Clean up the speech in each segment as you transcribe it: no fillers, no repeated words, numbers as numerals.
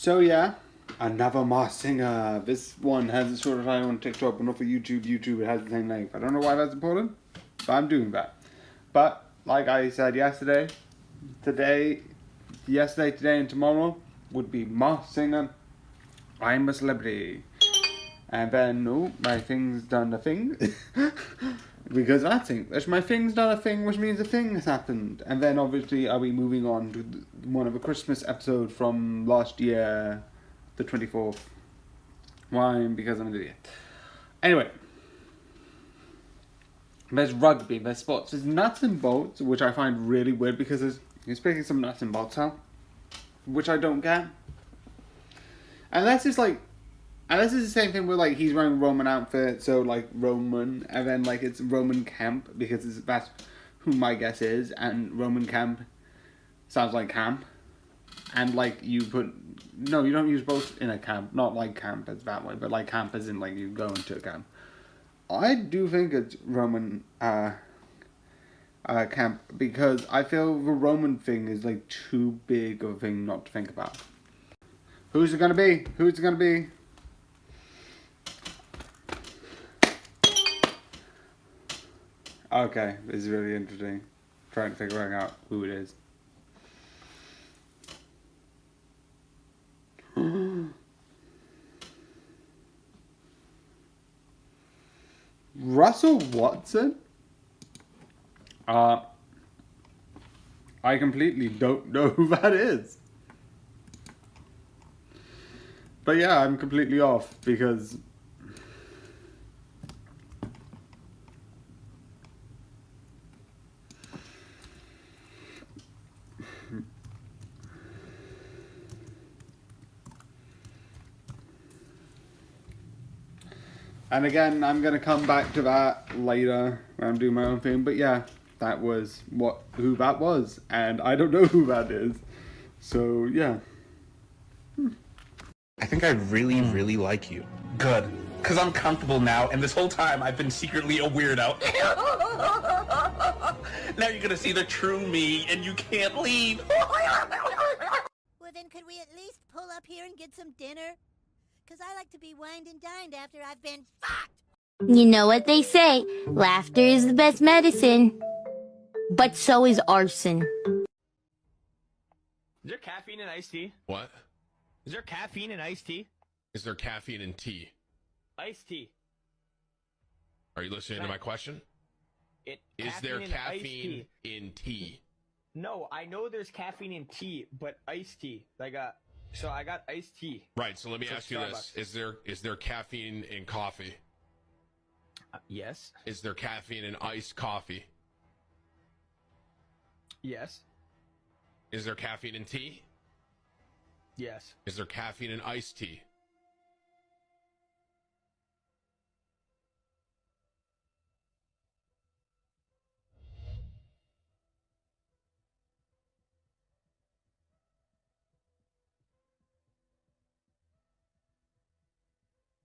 So yeah, another Mars Singer. This one has a shorter title on TikTok, but not for YouTube. YouTube it has the same length. I don't know why that's important, but I'm doing that. But like I said yesterday, today, and tomorrow would be Mars Singer. I'm a celebrity. And then, oh, my thing's done a thing. Because that thing, my thing's done a thing, which means a thing has happened. And then, obviously, I'll be moving on to one of a Christmas episode from last year, the 24th. Why? Because I'm an idiot. Anyway, there's rugby, there's sports, there's nuts and bolts, which I find really weird because he's picking some nuts and bolts out, which I don't get. Unless it's the same thing where like he's wearing Roman outfit, so like Roman, and then like it's Roman camp because that's who my guess is, and Roman camp sounds like camp, and like you don't use both in a camp, not like camp as that way, but like camp as in like you go into a camp. I do think it's Roman camp because I feel the Roman thing is like too big of a thing not to think about. Who's it gonna be? Who's it gonna be? Okay, this is really interesting. Trying to figure out who it is. Russell Watson? I completely don't know who that is. But yeah, I'm completely off because and again, I'm gonna come back to that later when I'm doing my own thing. But yeah, that was who that was, and I don't know who that is. So yeah. I think I really, really like you. Good. Because I'm comfortable now, and this whole time I've been secretly a weirdo. Now you're gonna see the true me, and you can't leave. Well, then could we at least pull up here and get some dinner? Because I like to be wined and dined after I've been fucked. You know what they say, laughter is the best medicine. But so is arson. Is there caffeine in iced tea? What? Is there caffeine in iced tea? Is there caffeine in tea? Iced tea. Are you listening to my question? Is there caffeine in tea? No, I know there's caffeine in tea, but iced tea. So I got iced tea. Right, so let me ask you this. Is there caffeine in coffee? Yes. Is there caffeine in iced coffee? Yes. Is there caffeine in tea? Yes. Is there caffeine in iced tea?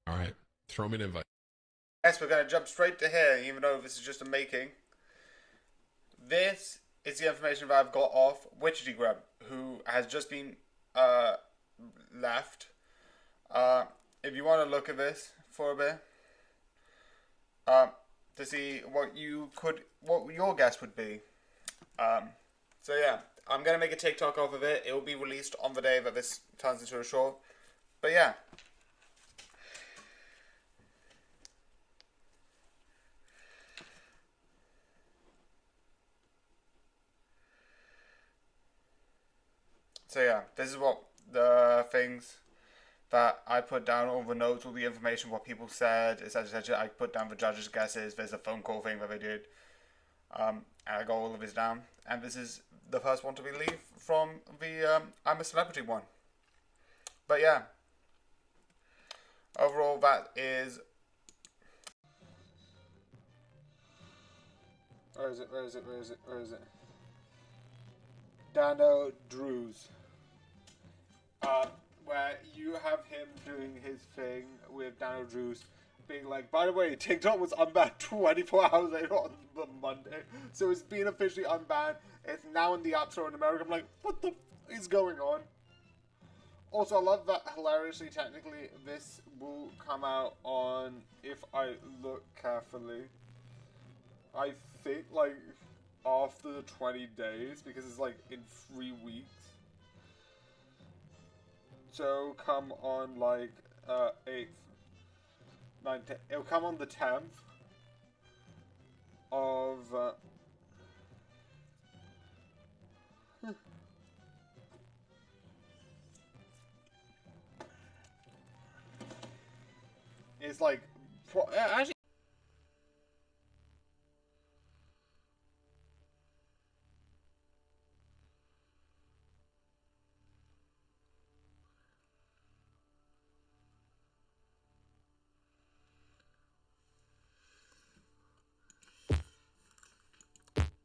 All right, throw me an invite. Yes, we're going to jump straight to here, even though this is just a making. This is the information that I've got off Witchetty Grub, who has just been left. If you want to look at this for a bit, to see what your guess would be. So yeah, I'm going to make a TikTok off of it. It will be released on the day that this turns into a short. But yeah. So yeah, this is what the things that I put down, all the notes, all the information, what people said, etc. I put down the judges' guesses. There's a phone call thing that they did. And I got all of this down. And this is the first one to be leave from the I'm a Celebrity one. But yeah. Overall, that is... Where is it? Dano Drews. Where you have him doing his thing with Daniel Drews being like, by the way, TikTok was unbanned 24 hours later on the Monday, so it's been officially unbanned. It's now in the App Store in America. I'm like, what the f is going on? Also, I love that hilariously, technically, this will come out on, if I look carefully, I think, like, after the 20 days, because it's, like, in 3 weeks. So, come on, like, 8th, 9th, 10th. It'll come on the 10th of, it's like, actually,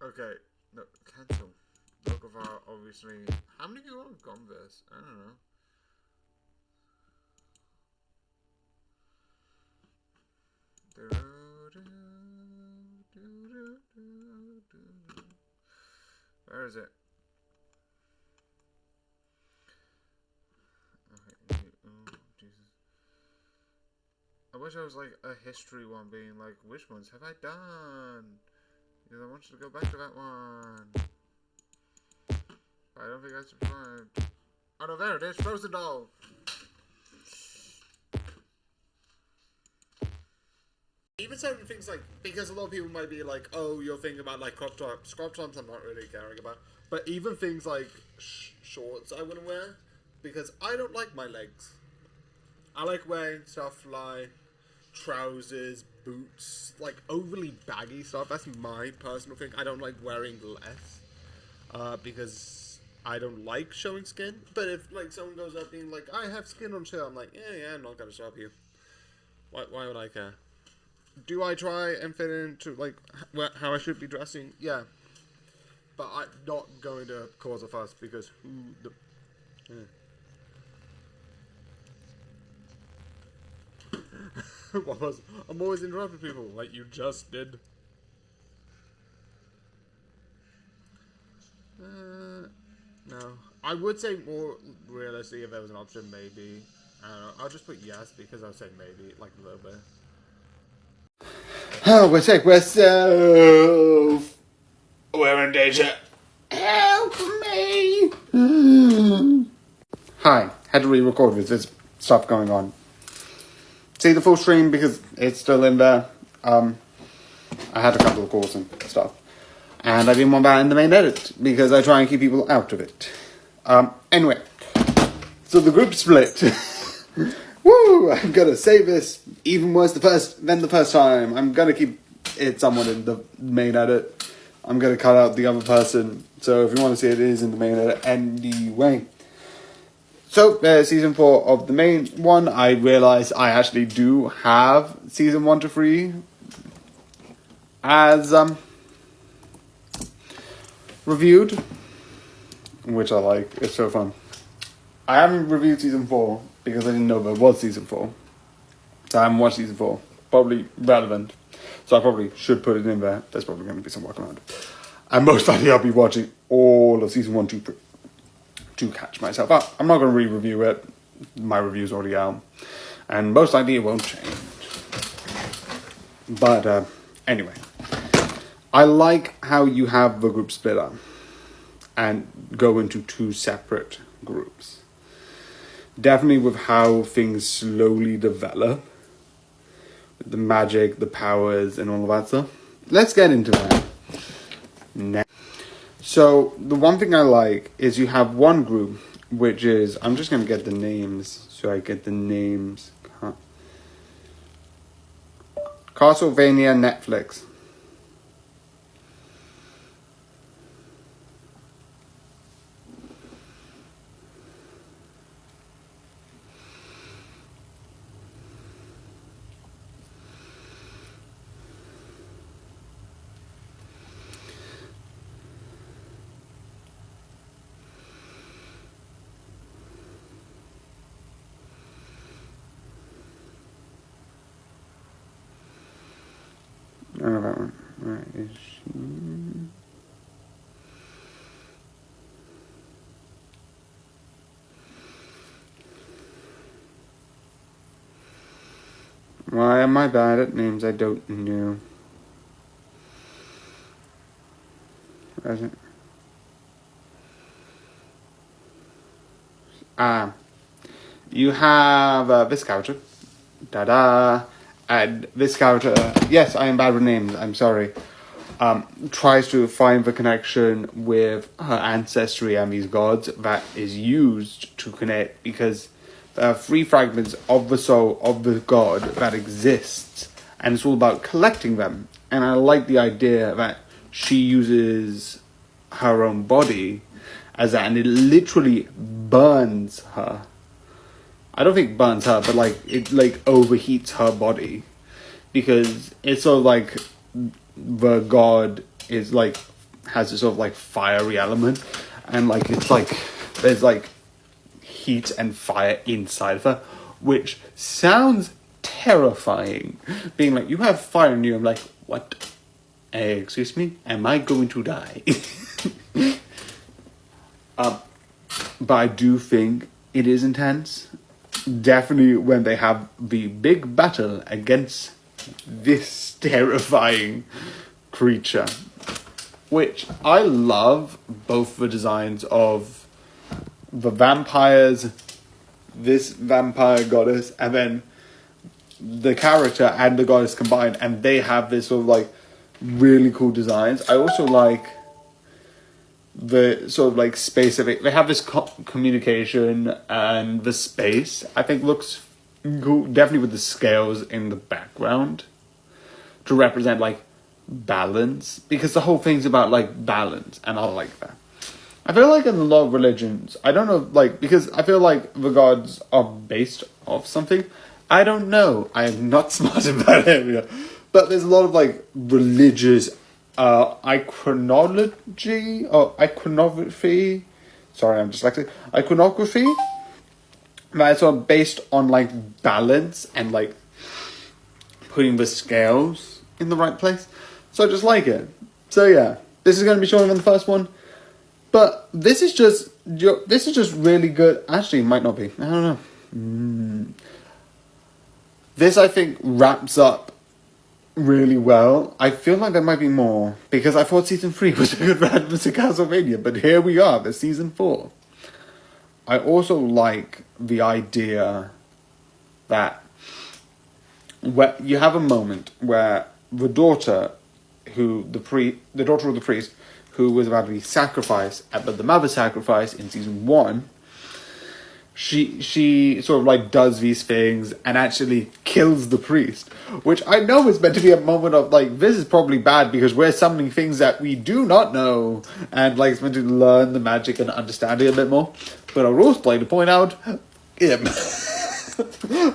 okay, no, cancel. Look of our, obviously, how many people have gone this? I don't know. Where is it? Okay. Oh, Jesus. I wish I was like a history one, being like, which ones have I done? Because I want you to go back to that one. I don't think I subscribed. Oh no, there it is, Frozen Doll. Even certain things like, because a lot of people might be like, oh, you're thinking about like crop tops. Crop tops I'm not really caring about. But even things like shorts I wouldn't wear, because I don't like my legs. I like wearing stuff like trousers, boots, like overly baggy stuff. That's my personal thing. I don't like wearing less, because I don't like showing skin. But if like someone goes up being like, I have skin on show, I'm like, yeah, I'm not gonna stop you. Why would I care? Do I try and fit into like how I should be dressing? Yeah, but I'm not going to cause a fuss because What was? I'm always interrupting people like you just did. No, I would say more realistically if there was an option, maybe. I don't know. I'll just put yes because I'll say maybe like a little bit. Oh, we're sick. We're in danger. Help me! Hi. Had to re-record with this stuff going on. See the full stream because it's still in there. I had a couple of calls and stuff, and I didn't want that in the main edit because I try and keep people out of it. Anyway, so the group split. Woo! I'm gonna save this even worse than the first time. I'm gonna keep it somewhat in the main edit. I'm gonna cut out the other person. So if you want to see it, it is in the main edit anyway. So season 4 of the main one. I realized I actually do have season 1 to 3 as reviewed, which I like. It's so fun. I haven't reviewed season 4 because I didn't know there was season 4. So I haven't watched season 4. Probably relevant. So I probably should put it in there. There's probably going to be some work around. And most likely I'll be watching all of season 1, 2, 3 to catch myself up. I'm not going to re-review it. My review's already out. And most likely it won't change. But anyway. I like how you have the group split up and go into 2 separate groups. Definitely with how things slowly develop. The magic, the powers, and all of that stuff. Let's get into that. Now. So, the one thing I like is you have one group, which is... I'm just going to get the names, so I get the names. Castlevania Netflix. Oh, that one. Where is she? Why am I bad at names I don't know? Where is it? You have this character. Da-da. And this character, yes, I am bad with names, I'm sorry. Tries to find the connection with her ancestry and these gods that is used to connect, because there are 3 fragments of the soul of the god that exists, and it's all about collecting them. And I like the idea that she uses her own body as that, and it literally burns her. I don't think burns her, but like it like overheats her body, because it's sort of like the god is like has this sort of like fiery element, and like it's like there's like heat and fire inside of her, which sounds terrifying. Being like, you have fire in you, I'm like, what? Excuse me? Am I going to die? But I do think it is intense. Definitely when they have the big battle against this terrifying creature. Which I love both the designs of the vampires, this vampire goddess, and then the character and the goddess combined, and they have this sort of like really cool designs. I also like the sort of like space of it. They have this communication, and the space I think looks cool, definitely with the scales in the background to represent like balance, because the whole thing's about like balance, and I like that. I feel like in a lot of religions, I don't know, like, because I feel like the gods are based off something. I don't know. I am not smart in that area. But there's a lot of, like, religious iconography, or iconography. Sorry, I'm dyslexic. Iconography. That's sort of based on, like, balance and, like, putting the scales in the right place. So I just like it. So, yeah. This is going to be shorter than the first one. But this is just really good. Actually, it might not be. I don't know. This, I think, wraps up really well. I feel like there might be more, because I thought season 3 was a good round to Castlevania, but here we are, the season 4. I also like the idea that you have a moment where the daughter of the priest, who was about to be sacrificed at the mother sacrifice in season 1, she sort of like does these things and actually kills the priest, which I know is meant to be a moment of like, this is probably bad because we're summoning things that we do not know, and like it's meant to learn the magic and understand it a bit more. But I would also like to point out him.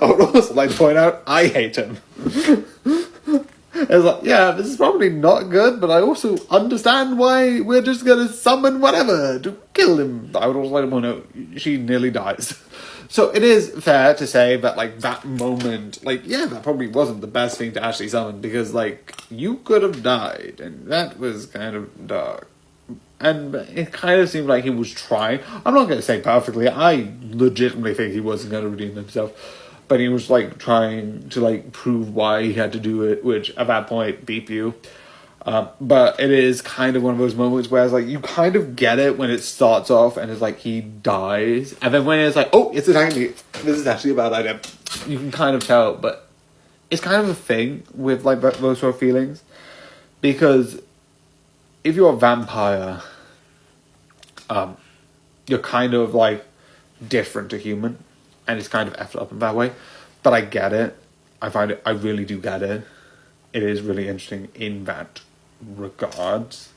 I would also like to point out I hate him. It's like, yeah, this is probably not good, but I also understand why we're just gonna summon whatever to kill him. I would also like to point out, she nearly dies. So it is fair to say that, like, that moment, like, yeah, that probably wasn't the best thing to actually summon, because, like, you could have died, and that was kind of dark. And it kind of seemed like he was trying. I'm not gonna say perfectly, I legitimately think he wasn't gonna redeem himself. But he was, like, trying to, like, prove why he had to do it, which, at that point, beep you. But it is kind of one of those moments where it's, like, you kind of get it when it starts off, and it's, like, he dies. And then when it's, like, oh, it's actually, this is actually a bad idea. You can kind of tell, but it's kind of a thing with, like, those sort of feelings. Because if you're a vampire, you're kind of, like, different to human. And it's kind of effed up in that way. But I get it. I really do get it. It is really interesting in that regards.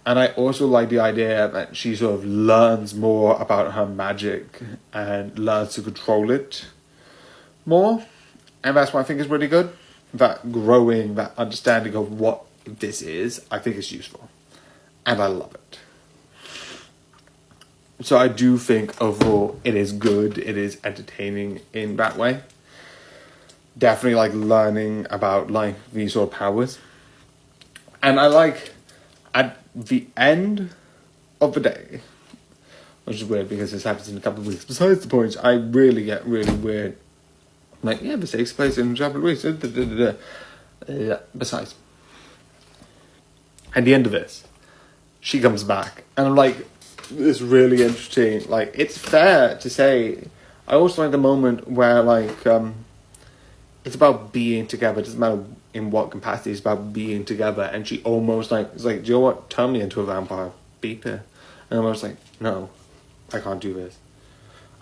And I also like the idea that she sort of learns more about her magic and learns to control it more. And that's what I think is really good. That growing, that understanding of what this is, I think is useful. And I love it. So I do think overall it is good, it is entertaining in that way. Definitely like learning about like these sort of powers. And I like at the end of the day, which is weird because this happens in a couple of weeks, besides the point, I really get really weird like, yeah, this takes place in Japanese. Besides, at the end of this, she comes back, and I'm like, it's really interesting. Like, it's fair to say, I also like the moment where, like, it's about being together. It doesn't matter in what capacity, it's about being together. And she almost, like, it's like, do you know what? Turn me into a vampire. Beat her. And I was like, no, I can't do this.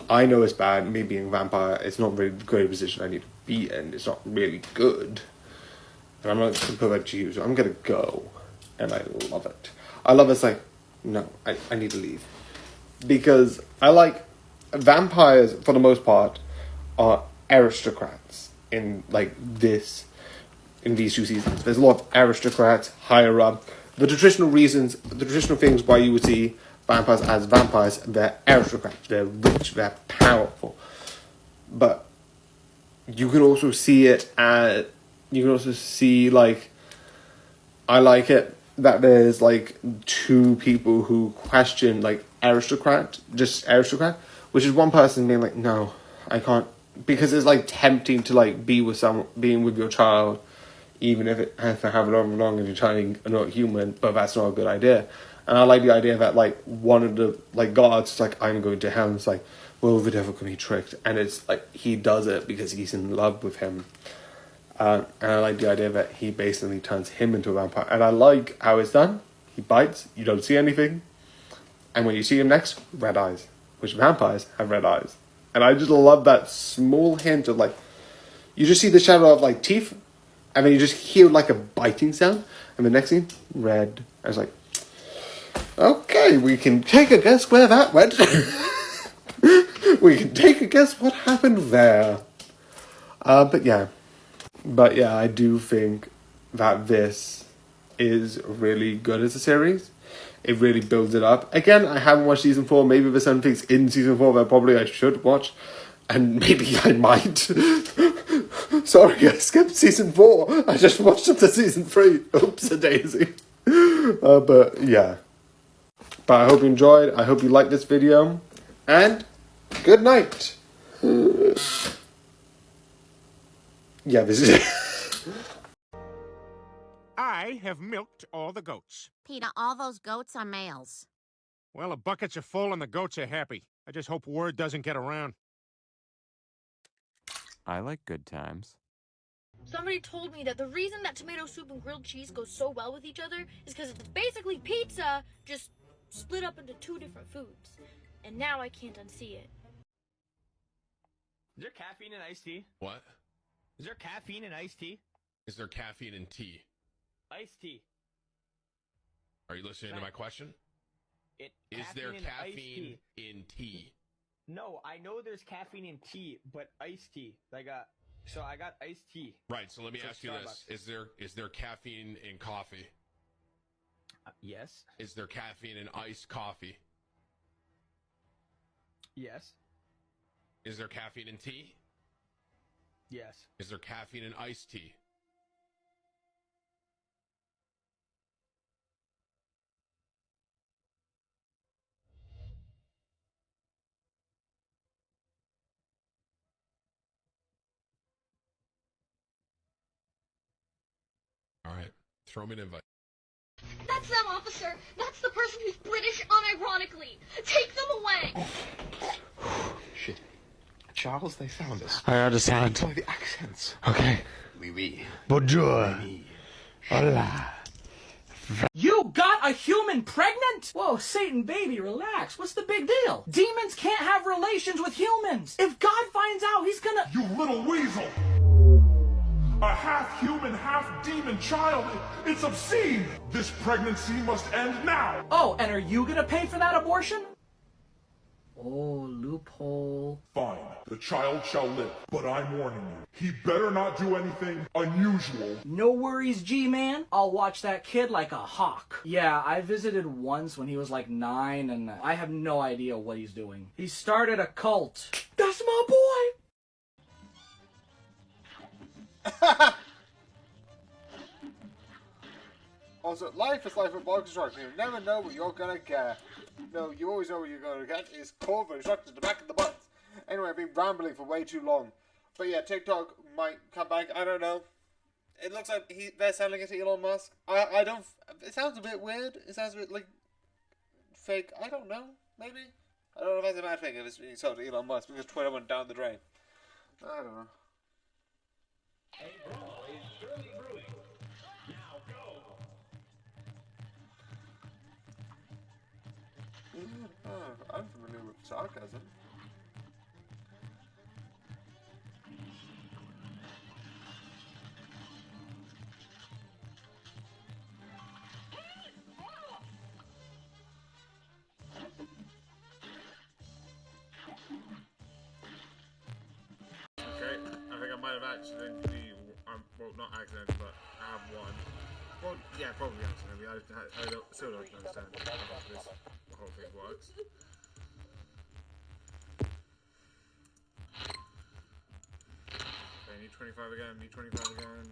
I know it's bad, me being a vampire, it's not really the great position I need to be in. It's not really good. And I'm not going to put that to you, so I'm going to go. And I love it. I love it's like, no, I need to leave. Because I like, vampires, for the most part, are aristocrats in, like, these 2 seasons. There's a lot of aristocrats higher up. The traditional things why you would see vampires as vampires, they're aristocrats, they're rich, they're powerful. But you can also see it as, like, I like it that there's, like, 2 people who question, like, aristocrat, which is one person being like, no, I can't, because it's, like, tempting to, like, being with your child, even if it has to have long and you're trying not human, but that's not a good idea. And I like the idea that, like, one of the, like, gods is like, I'm going to hell, and it's like, well, the devil can be tricked, and it's like, he does it because he's in love with him. And I like the idea that he basically turns him into a vampire. And I like how it's done. He bites, you don't see anything. And when you see him next, red eyes. Which vampires have red eyes. And I just love that small hint of, like, you just see the shadow of, like, teeth. And then you just hear, like, a biting sound. And the next thing, red. I was like, okay, we can take a guess where that went. We can take a guess what happened there. But yeah, I do think that this is really good as a series. It really builds it up. Again, I haven't watched season 4. Maybe there's some things in season 4 that probably I should watch. And maybe I might. Sorry, I skipped season 4. I just watched up to season 3. Oops-a-daisy. But yeah. But I hope you enjoyed. I hope you liked this video. And good night. Yeah, this is it. I have milked all the goats. Peter, all those goats are males. Well, the buckets are full and the goats are happy. I just hope word doesn't get around. I like good times. Somebody told me that the reason that tomato soup and grilled cheese go so well with each other is because it's basically pizza, just split up into 2 different foods. And now I can't unsee it. Is there caffeine in iced tea? What? Is there caffeine in iced tea? Is there caffeine in tea? Iced tea. Are you listening to my question? Is there caffeine in tea? No, I know there's caffeine in tea, but iced tea. So I got iced tea. Right, so let me ask you this. Is there caffeine in coffee? Yes. Is there caffeine in iced coffee? Yes. Is there caffeine in tea? Yes. Is there caffeine in iced tea? All right, throw me an invite. That's them, officer! That's the person who's British unironically! Take them away! Shit. Charles, they found us. I understand. By the accents. Okay. Oui, oui. Bonjour. Hola. You got a human pregnant? Whoa, Satan baby, relax. What's the big deal? Demons can't have relations with humans. If God finds out, he's gonna... You little weasel! A half-human, half-demon child! It's obscene! This pregnancy must end now! Oh, and are you gonna pay for that abortion? Oh, loophole. Fine, the child shall live, but I'm warning you, he better not do anything unusual. No worries, G-Man. I'll watch that kid like a hawk. Yeah, I visited once when he was like 9, and I have no idea what he's doing. He started a cult. That's my boy! Also, life is life with ball construction. You never know what you're gonna get. No, you always know what you're gonna get. It's core construction to the back of the butt. Anyway, I've been rambling for way too long. But yeah, TikTok might come back. I don't know. It looks like they're selling it to Elon Musk. I don't. It sounds a bit weird. It sounds a bit like fake. I don't know. Maybe. I don't know if that's a bad thing if it's being sold to Elon Musk because Twitter went down the drain. I don't know. I'm familiar with sarcasm. Okay, I think I might have accidentally, well, not accidentally, but I have one. Well, yeah, probably accidentally. I still don't understand how this whole thing works. Okay, need 25 again, need 25 again.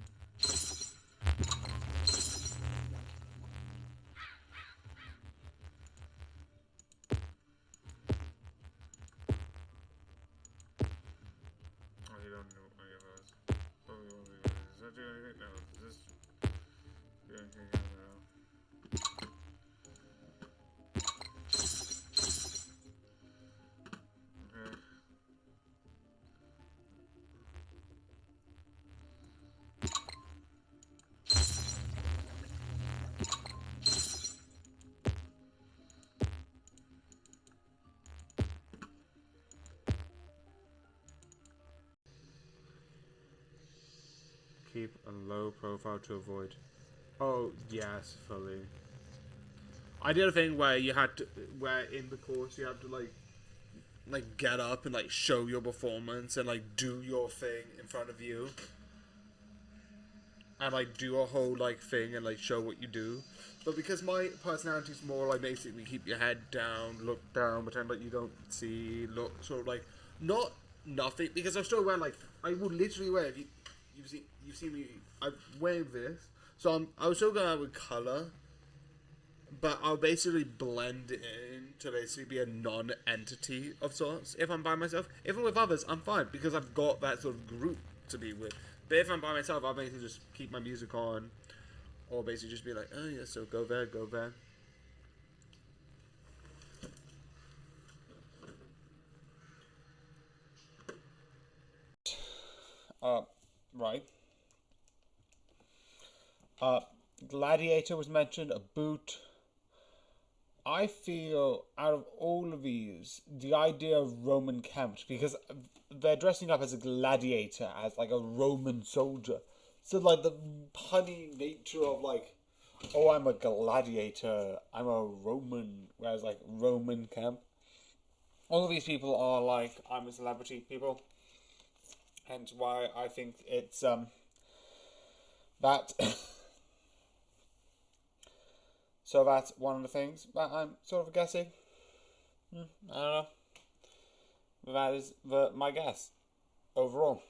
Keep a low profile to avoid. Oh yes, fully. I did a thing where you had to, where in the course you had to like get up and like show your performance and like do your thing in front of you, and like do a whole like thing and like show what you do. But because my personality is more like basically keep your head down, look down, pretend like you don't see, look sort of like not nothing. Because I'm still wearing like I would literally wear you've seen me. I wear this, so I was still going out with color, but I'll basically blend in to basically be a non-entity of sorts. If I'm by myself, even with others, I'm fine because I've got that sort of group to be with. But if I'm by myself, I'll basically just keep my music on, or basically just be like, oh yeah, so go there, go there. Right. Gladiator was mentioned, a boot. I feel out of all of these, the idea of Roman camps, because they're dressing up as a gladiator, as like a Roman soldier. So like the punny nature of like, oh, I'm a gladiator, I'm a Roman, whereas like Roman camp. All of these people are like, I'm a celebrity people. Hence why I think it's, that... So that's one of the things that I'm sort of guessing. I don't know. But that is my guess. Overall.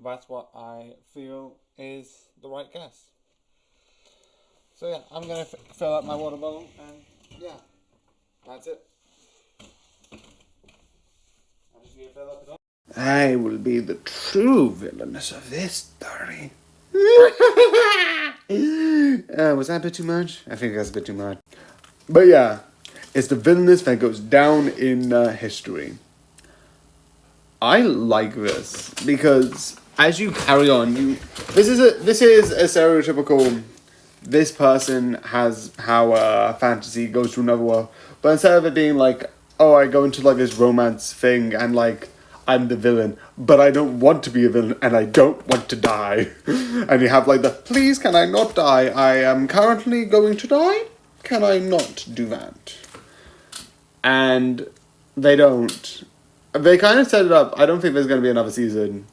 That's what I feel is the right guess. So yeah, I'm going to fill up my water bottle and yeah, that's it. I'm just going to fill up it all. I will be the true villainess of this story. Was that a bit too much? I think that's a bit too much. But yeah, it's the villainous that goes down in history. I like this because as you carry on, this is a stereotypical. This person has how a fantasy goes to another world, but instead of it being like, oh, I go into like this romance thing and like I'm the villain, but I don't want to be a villain and I don't want to die. And you have like the, please can I not die? I am currently going to die. Can I not do that? And they don't. They kind of set it up. I don't think there's going to be another season.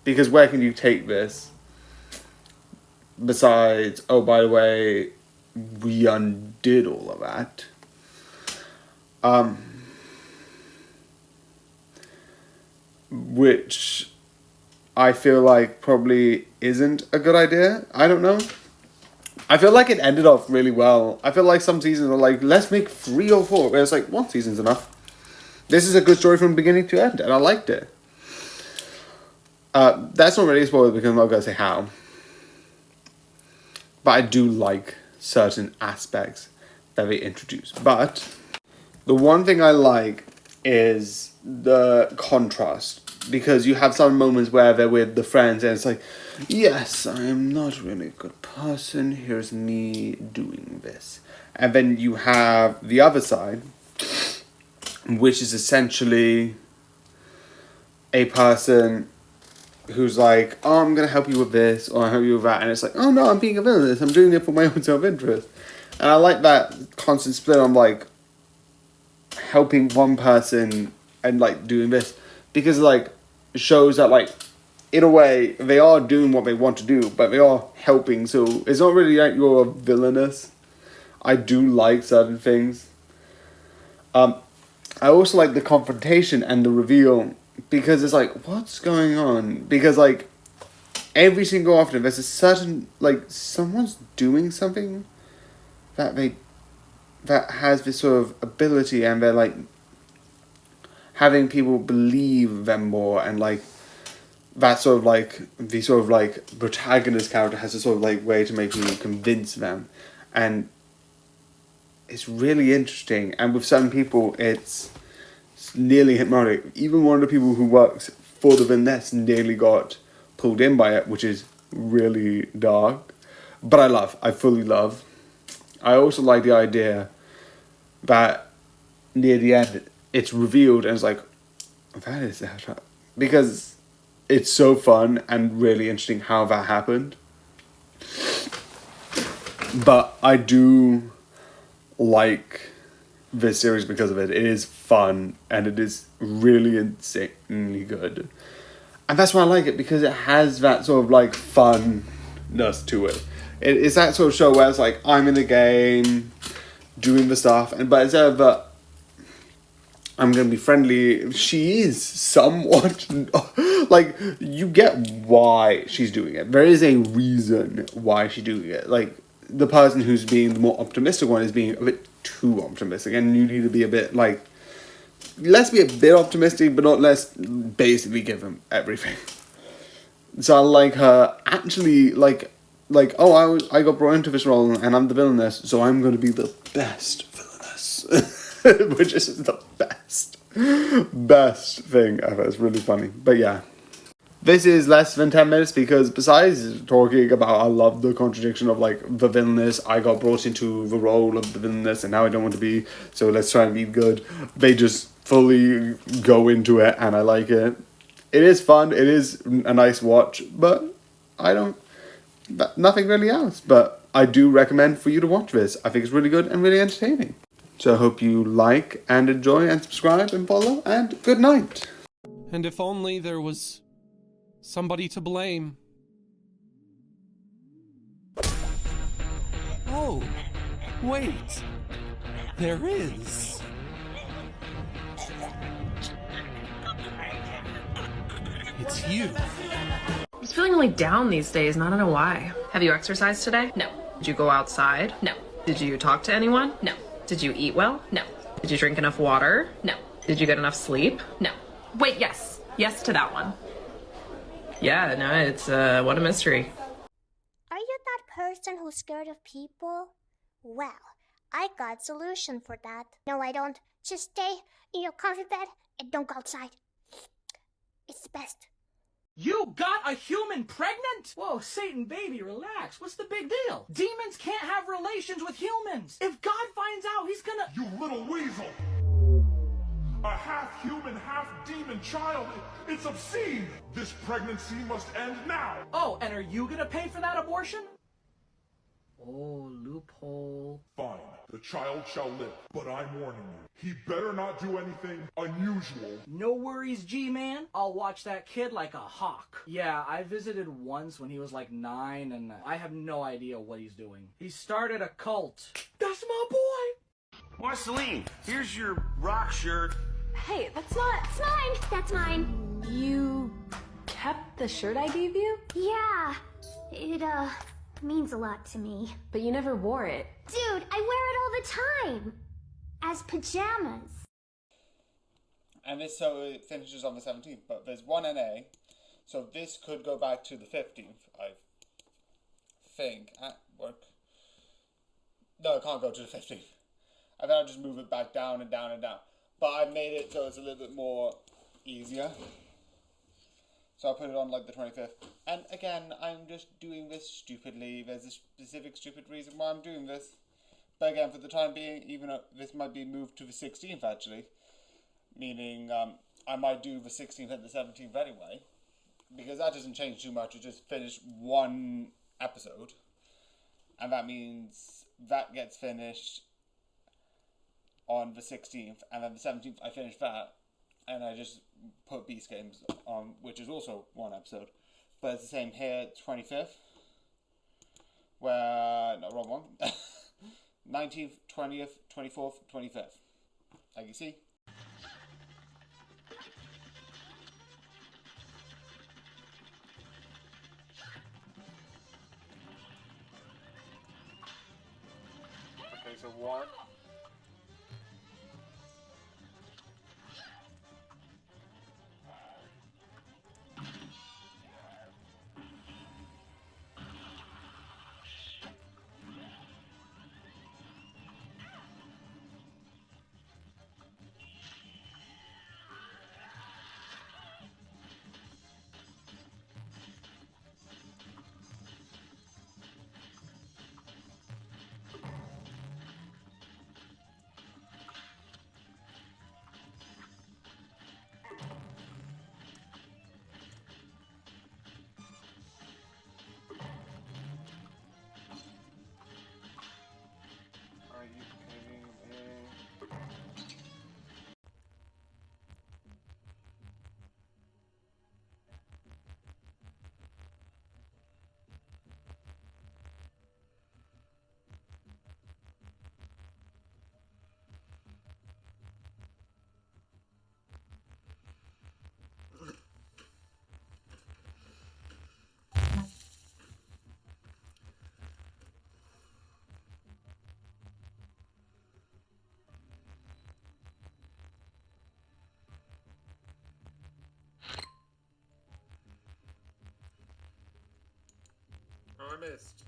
Because where can you take this? Besides, oh, by the way, we undid all of that. Which I feel like probably isn't a good idea. I don't know. I feel like it ended off really well. I feel like some seasons are like, let's make 3 or 4. Where it's like, one season's enough. This is a good story from beginning to end, and I liked it. That's not really a spoiler because I'm not going to say how. But I do like certain aspects that they introduce. But the one thing I like is the contrast. Because you have some moments where they're with the friends and it's like, yes, I am not really a good person. Here's me doing this. And then you have the other side, which is essentially a person who's like, oh, I'm going to help you with this, or I'll help you with that. And it's like, oh no, I'm being a villainous. I'm doing it for my own self-interest. And I like that constant split on like helping one person and like doing this. Because like, it shows that like, in a way, they are doing what they want to do, but they are helping. So it's not really like you're villainous. I do like certain things. I also like the confrontation and the reveal, because it's like, what's going on? Because like, every single often there's a certain, like, someone's doing something that has this sort of ability, and they're like having people believe them more, and like that sort of like the sort of like protagonist character has a sort of like way to make you convince them, and it's really interesting. And with some people it's nearly hypnotic. Even one of the people who works for the villainess nearly got pulled in by it, which is really dark, but I fully love. I also like the idea that near the end it's revealed and it's like, that is that, because it's so fun and really interesting how that happened. But I do like this series because of it. It is fun and it is really insanely good. And that's why I like it, because it has that sort of like funness to it. It's that sort of show where it's like, I'm in the game, doing the stuff, but instead of that, I'm going to be friendly, she is somewhat, like, you get why she's doing it. There is a reason why she's doing it. Like, the person who's being the more optimistic one is being a bit too optimistic, and you need to be a bit, like, let's be a bit optimistic, but not let's basically give him everything. So I like her actually, like, oh, I got brought into this role, and I'm the villainess, so I'm going to be the best villainess. Which is the best thing ever. It's really funny. But yeah. This is less than 10 minutes because besides talking about I love the contradiction of like the villainess, I got brought into the role of the villainess and now I don't want to be, so let's try and be good. They just fully go into it and I like it. It is fun. It is a nice watch, but nothing really else. But I do recommend for you to watch this. I think it's really good and really entertaining. So I hope you like and enjoy and subscribe and follow, and good night. And if only there was somebody to blame. Oh, wait. There is. It's you. I'm just feeling really down these days and I don't know why. Have you exercised today? No. Did you go outside? No. Did you talk to anyone? No. Did you eat well? No. Did you drink enough water? No. Did you get enough sleep? No. Wait, yes. Yes to that one. Yeah, no, it's, what a mystery. Are you that person who's scared of people? Well, I got a solution for that. No, I don't. Just stay in your comfy bed and don't go outside. It's the best. You got a human pregnant? Whoa, Satan baby, relax. What's the big deal? Demons can't have relations with humans. If God finds out, he's gonna... You little weasel! A half-human, half-demon child. It's obscene! This pregnancy must end now! Oh, and are you gonna pay for that abortion? Oh, loophole. Fine. The child shall live. But I'm warning you. He better not do anything unusual. No worries, G-Man. I'll watch that kid like a hawk. Yeah, I visited once when he was like 9, and I have no idea what he's doing. He started a cult. That's my boy! Marceline, here's your rock shirt. Hey, that's mine. That's mine. You kept the shirt I gave you? Yeah, it, means a lot to me. But you never wore it. Dude, I wear it all the time. As pajamas. And this so it finishes on the 17th, but there's one NA. So this could go back to the 15th, I think, at work. No, it can't go to the 15th. And then I'll just move it back down and down and down. But I've made it so it's a little bit more easier. So I'll put it on like the 25th. And again, I'm just doing this stupidly. There's a specific stupid reason why I'm doing this. But again, for the time being, even this might be moved to the 16th actually. Meaning I might do the 16th and the 17th anyway. Because that doesn't change too much. You just finish one episode. And that means that gets finished on the 16th. And then the 17th I finish that. And I just put Beast Games on, which is also one episode. But it's the same here, 25th. Where, no, wrong one. 19th, 20th, 24th, 25th. Like you see. Okay, so 1. Are you kidding me? Oh, I missed.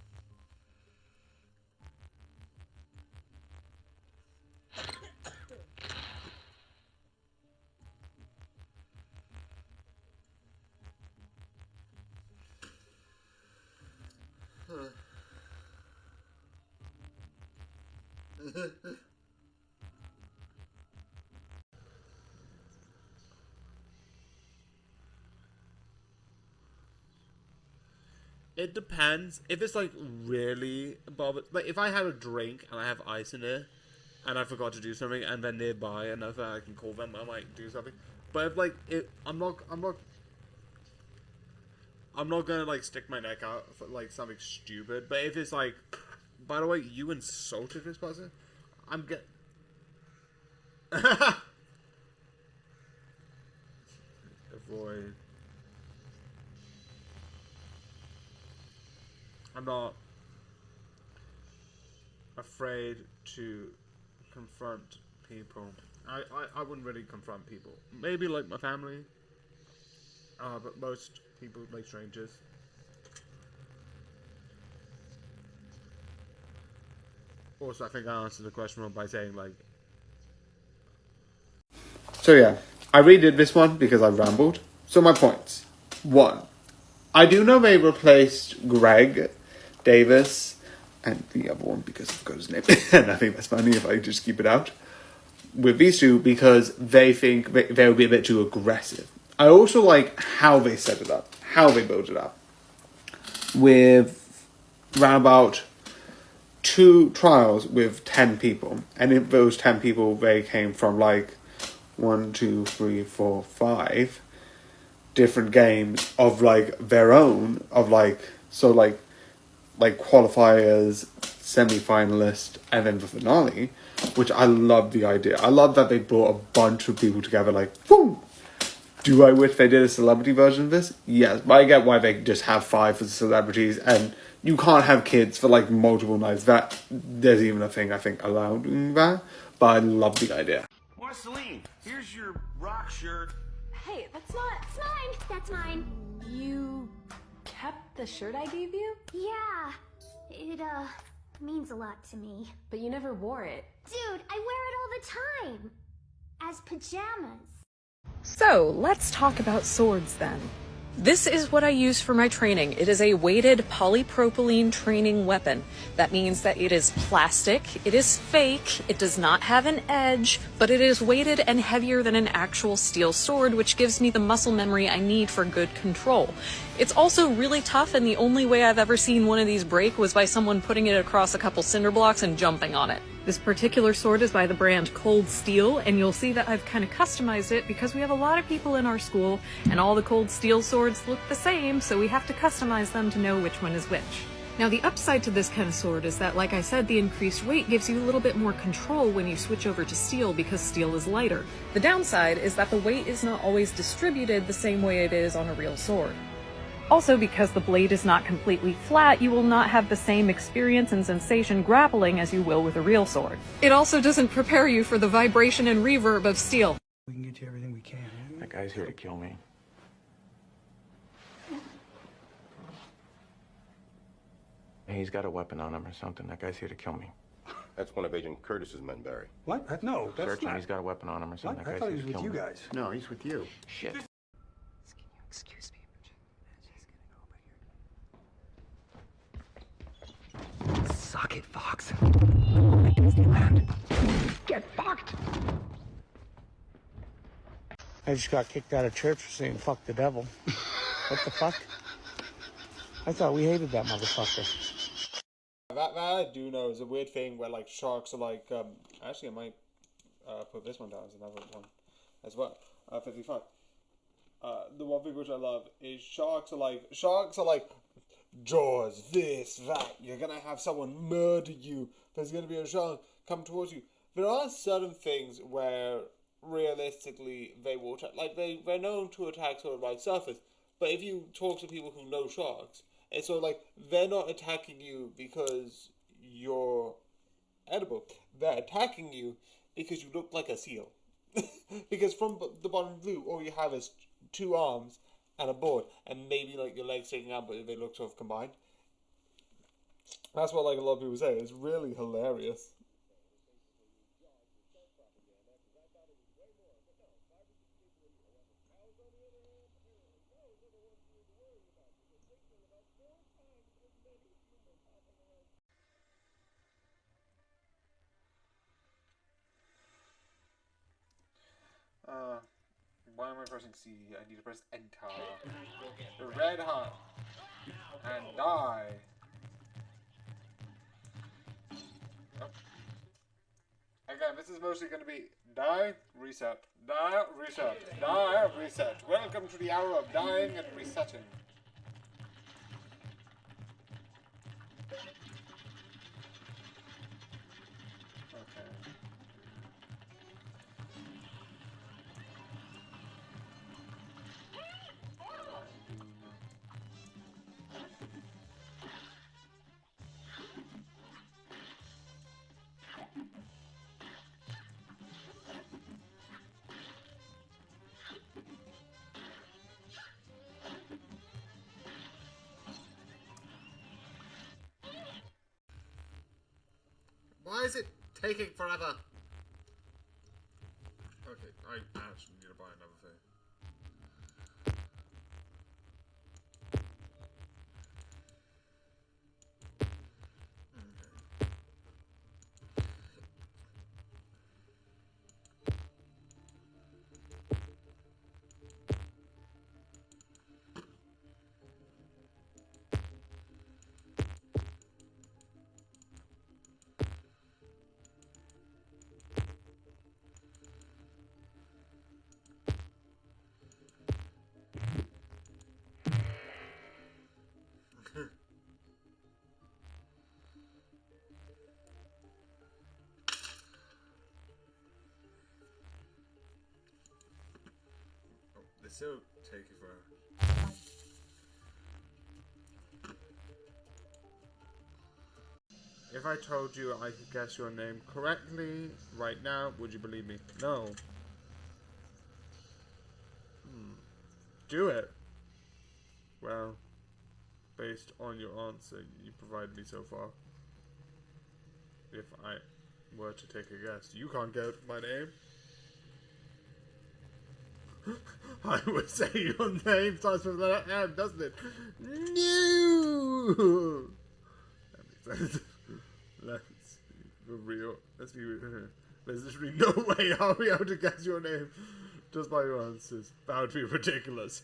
It depends. If it's like really bothered, like if I have a drink and I have ice in it, and I forgot to do something, and then nearby enough that I can call them, I might do something. But if like I'm not gonna like stick my neck out for like something stupid. But if it's like, by the way, you insulted this person, I'm get. Avoid. I'm not afraid to confront people. I wouldn't really confront people. Maybe like my family. But most people like strangers. Also, I think I answered the question by saying like. So yeah, I redid this one because I rambled. So my points. 1. I do know they replaced Greg Davis and the other one because I forgot his name. And I think that's funny if I just keep it out. With these two because they think they would be a bit too aggressive. I also like how they set it up. How they build it up. With round about 2 trials with 10 people. And in those 10 people, they came from like 1, 2, 3, 4, 5 different games of like their own. Of like, so like qualifiers, semi-finalist, and then the finale. Which I love the idea. I love that they brought a bunch of people together like, boom! Do I wish they did a celebrity version of this? Yes, but I get why they just have 5 for the celebrities, and you can't have kids for like multiple nights. That there's even a thing I think allowing that, but I love the idea. Marceline, here's your rock shirt. Hey, that's not. It's mine. That's mine. You kept the shirt I gave you? Yeah. It, means a lot to me. But you never wore it. Dude, I wear it all the time. As pajamas. So, let's talk about swords then. This is what I use for my training. It is a weighted polypropylene training weapon. That means that it is plastic, it is fake, it does not have an edge, but it is weighted and heavier than an actual steel sword, which gives me the muscle memory I need for good control. It's also really tough, and the only way I've ever seen one of these break was by someone putting it across a couple cinder blocks and jumping on it. This particular sword is by the brand Cold Steel, and you'll see that I've kind of customized it because we have a lot of people in our school, and all the Cold Steel swords look the same, so we have to customize them to know which one is which. Now, the upside to this kind of sword is that, like I said, the increased weight gives you a little bit more control when you switch over to steel because steel is lighter. The downside is that the weight is not always distributed the same way it is on a real sword. Also, because the blade is not completely flat, you will not have the same experience and sensation grappling as you will with a real sword. It also doesn't prepare you for the vibration and reverb of steel. We can get you everything we can. That guy's here to kill me. He's got a weapon on him or something. That guy's here to kill me. That's one of Agent Curtis's men, Barry. What? No, that's Search him. not. He's got a weapon on him or something. What? That I guy's thought he here was to with kill you me. guys. No, he's with you. Shit. Excuse me. Suck it, Fox. Get fucked! I just got kicked out of church for saying fuck the devil. What the fuck? I thought we hated that motherfucker. That I do know is a weird thing where like sharks are like actually I might put this one down as another one as well. 55. The one thing which I love is sharks are like Jaws, this, that. You're gonna have someone murder you. There's gonna be a shark come towards you. There are certain things where realistically they will attack. Like they're known to attack sort of like surface. But if you talk to people who know sharks, it's sort of like they're not attacking you because you're edible. They're attacking you because you look like a seal. Because from the bottom blue, all you have is 2 arms and a board, and maybe like your legs sticking out, but they look sort of combined. That's what like a lot of people say. It's really hilarious. Why am I pressing C? I need to press Enter. The red heart. And die. Oh. Again, this is mostly going to be die, reset, die, reset, die, reset. Welcome to the hour of dying and resetting. Why is it taking forever? Okay, I actually need to buy another thing. It's still taking forever. If I told you I could guess your name correctly right now, would you believe me? No. do it. Well, based on your answer you provided me so far, if I were to take a guess, you can't get my name. I would say your name starts with an M, doesn't it? No! That makes sense. Let's be real. Let's be real. There's literally no way I'll be able to guess your name just by your answers. That would be ridiculous.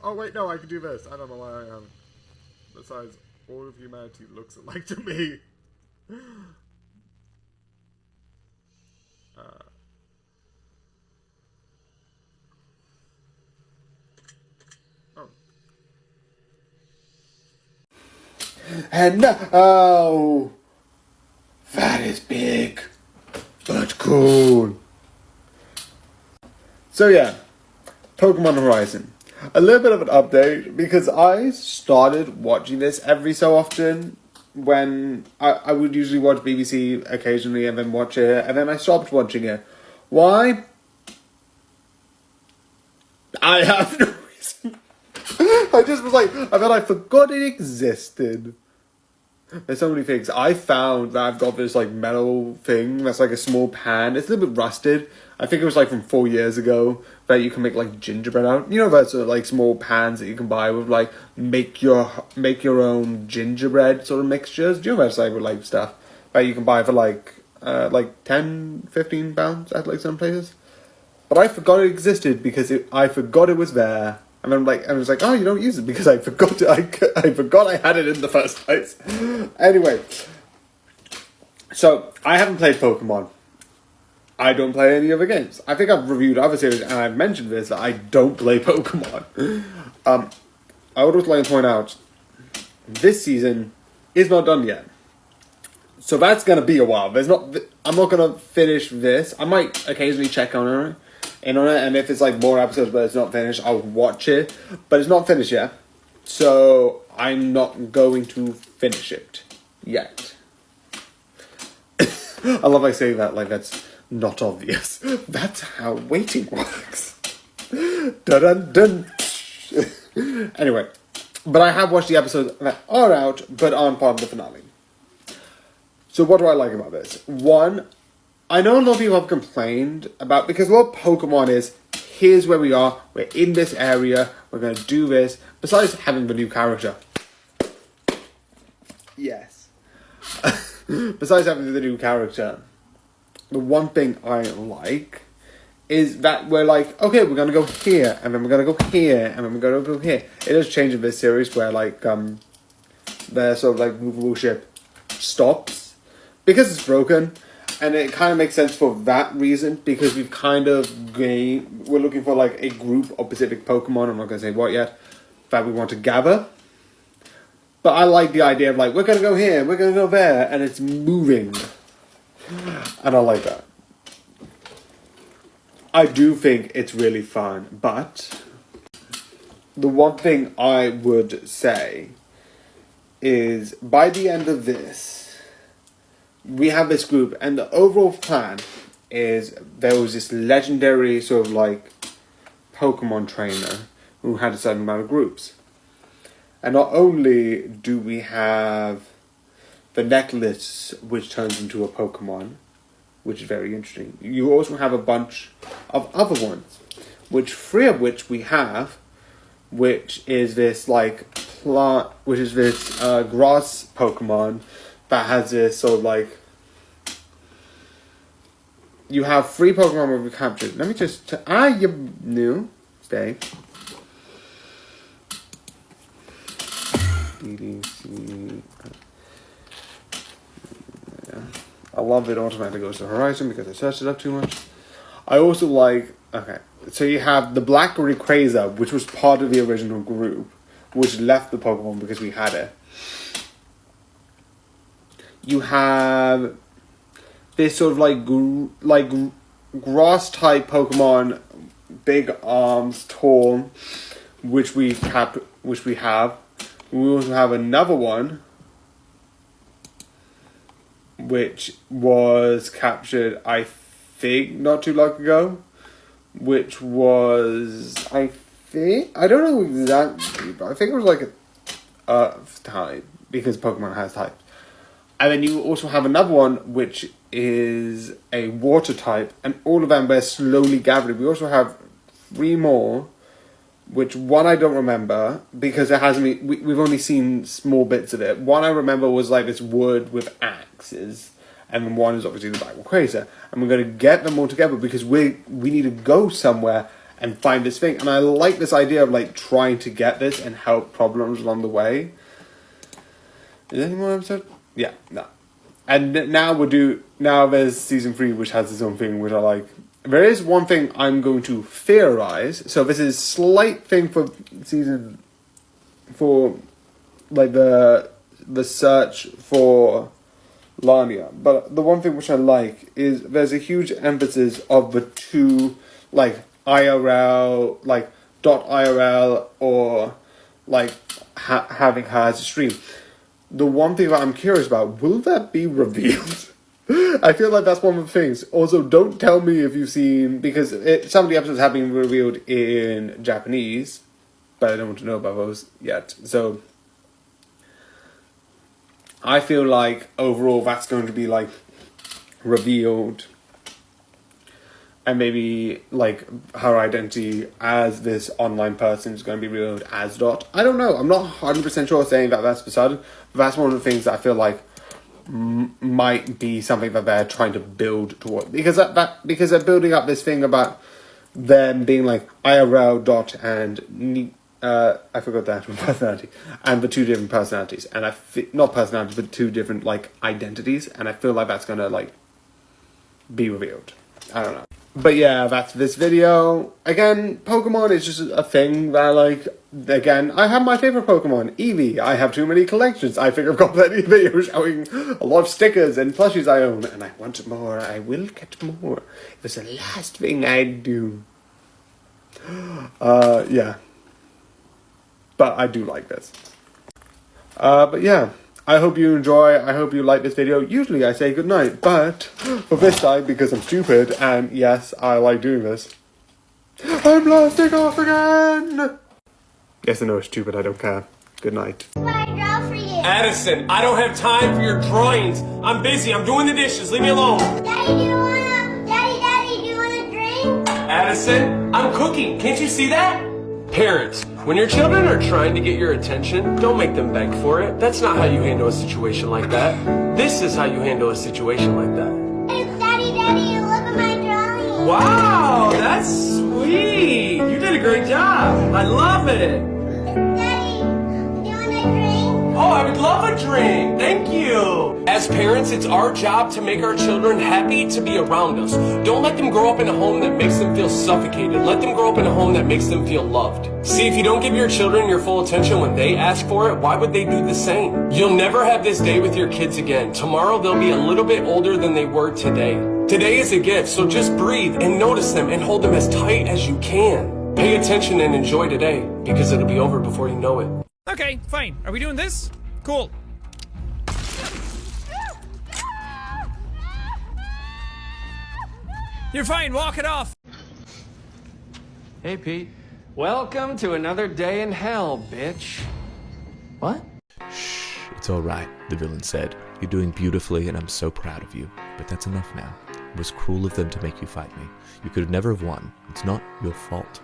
Oh wait, no, I can do this. I don't know why I haven't. Besides, all of humanity looks alike to me. And oh, that is big, but cool. So yeah, Pokemon Horizon. A little bit of an update, because I started watching this every so often when I would usually watch BBC occasionally and then watch it, and then I stopped watching it. Why? I have no reason. I just was like, I forgot it existed. There's so many things. I found that I've got this like metal thing that's like a small pan. It's a little bit rusted. I think it was like from 4 years ago that you can make like gingerbread out. You know, those sort of like small pans that you can buy with like make your own gingerbread sort of mixtures. Do you know that's like with like stuff that you can buy for like 10, 15 pounds at like some places? But I forgot it existed because I forgot it was there. And I'm like, I was like, oh, you don't use it because I forgot it. I forgot I had it in the first place. Anyway, so I haven't played Pokemon. I don't play any other games. I think I've reviewed other series and I've mentioned this, that I don't play Pokemon. I would also like to point out, this season is not done yet. So that's going to be a while. I'm not going to finish this. I might occasionally check in on it, and if it's like more episodes but it's not finished, I'll watch it. But it's not finished yet. So I'm not going to finish it yet. I love I say that like that's not obvious. That's how waiting works. Dun dun dun. Anyway, but I have watched the episodes that are out but aren't part of the finale. So what do I like about this? One, I know a lot of people have complained about, because what Pokemon is, here's where we are, we're in this area, we're going to do this, besides having the new character. Yes. Besides having the new character, the one thing I like is that we're like, okay, we're going to go here, and then we're going to go here, and then we're going to go here. It does change in this series where like, their sort of like movable ship stops, because it's broken. And it kind of makes sense for that reason, because we've kind of we're looking for like a group of specific Pokemon, I'm not going to say what yet, that we want to gather. But I like the idea of like, we're going to go here, we're going to go there, and it's moving. And I like that. I do think it's really fun, but the one thing I would say is by the end of this, we have this group, and the overall plan is there was this legendary sort of like Pokemon trainer who had a certain amount of groups. And not only do we have the necklace, which turns into a Pokemon, which is very interesting, you also have a bunch of other ones, which 3 of which we have, which is this like plant, which is this grass Pokemon that has this sort of like, you have 3 Pokemon we've captured. Let me just, you new, stay. DDC. Yeah. I love it automatically goes to Horizon because I searched it up too much. I also like, okay, so you have the Black Rayquaza, which was part of the original group, which left the Pokemon because we had it. You have this sort of like grass type Pokemon, big arms, tall, which we have. We also have another one, which was captured, I think, not too long ago, which was, I don't know exactly, but I think it was like a Earth type, because Pokemon has types. And then you also have another one, which is a water type, and all of them were slowly gathering. We also have 3 more, which one I don't remember, because it hasn't. We've only seen small bits of it. One I remember was like this wood with axes, and then one is obviously the Black Quasar. And we're going to get them all together because we need to go somewhere and find this thing. And I like this idea of like trying to get this and help problems along the way. Is there any more episode? Yeah, no. And now there's season 3, which has its own thing, which I like. There is one thing I'm going to theorize. So this is slight thing for season, for like the search for Lania. But the one thing which I like is there's a huge emphasis of the 2, like IRL, like .IRL, or like having her as a stream. The one thing that I'm curious about, will that be revealed? I feel like that's one of the things. Also, don't tell me if you've seen, because some of the episodes have been revealed in Japanese, but I don't want to know about those yet. So, I feel like overall that's going to be like revealed, and maybe like her identity as this online person is going to be revealed as Dot. I don't know. I'm not 100% sure saying that that's decided. But that's one of the things that I feel like might be something that they're trying to build toward, because because they're building up this thing about them being like IRL Dot and I forgot the actual personality, and the 2 different personalities, and not personalities but 2 different like identities, and I feel like that's gonna like be revealed. I don't know. But yeah, that's this video. Again, Pokemon is just a thing that I like. Again, I have my favorite Pokemon, Eevee. I have too many collections. I think I've got plenty of videos showing a lot of stickers and plushies I own. And I want more. I will get more. It was the last thing I'd do. Yeah. But I do like this. But yeah. I hope you enjoy, I hope you like this video. Usually I say goodnight, but for this time, because I'm stupid, and yes, I like doing this, I'm blasting off again! Yes, I know it's stupid, I don't care. Good night. Addison, I don't have time for your drawings. I'm busy, I'm doing the dishes, leave me alone. Daddy, do you wanna drink? Addison, I'm cooking, can't you see that? Parents, when your children are trying to get your attention, don't make them beg for it. That's not how you handle a situation like that. This is how you handle a situation like that. Daddy, look at my drawing. Wow, that's sweet. You did a great job. I love it. Daddy, do you want a drink? Oh, I would love a drink. Thank you. As parents, it's our job to make our children happy to be around us. Don't let them grow up in a home that makes them feel suffocated. Let them grow up in a home that makes them feel loved. See, if you don't give your children your full attention when they ask for it, why would they do the same? You'll never have this day with your kids again. Tomorrow, they'll be a little bit older than they were today. Today is a gift, so just breathe and notice them and hold them as tight as you can. Pay attention and enjoy today, because it'll be over before you know it. Okay, fine. Are we doing this? Cool. You're fine, walk it off. Hey, Pete. Welcome to another day in hell, bitch. What? Shh, it's all right, the villain said. You're doing beautifully, and I'm so proud of you. But that's enough now. It was cruel of them to make you fight me. You could never have won. It's not your fault.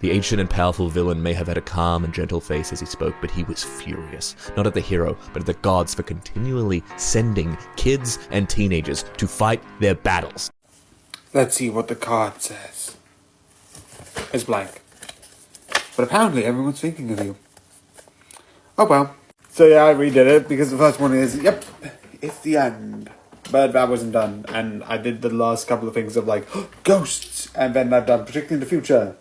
The ancient and powerful villain may have had a calm and gentle face as he spoke, but he was furious. Not at the hero, but at the gods for continually sending kids and teenagers to fight their battles. Let's see what the card says. It's blank. But apparently everyone's thinking of you. Oh well. So yeah, I redid it because the first one is, yep, it's the end. But that wasn't done. And I did the last couple of things of like, ghosts. And then I've done predicting the future.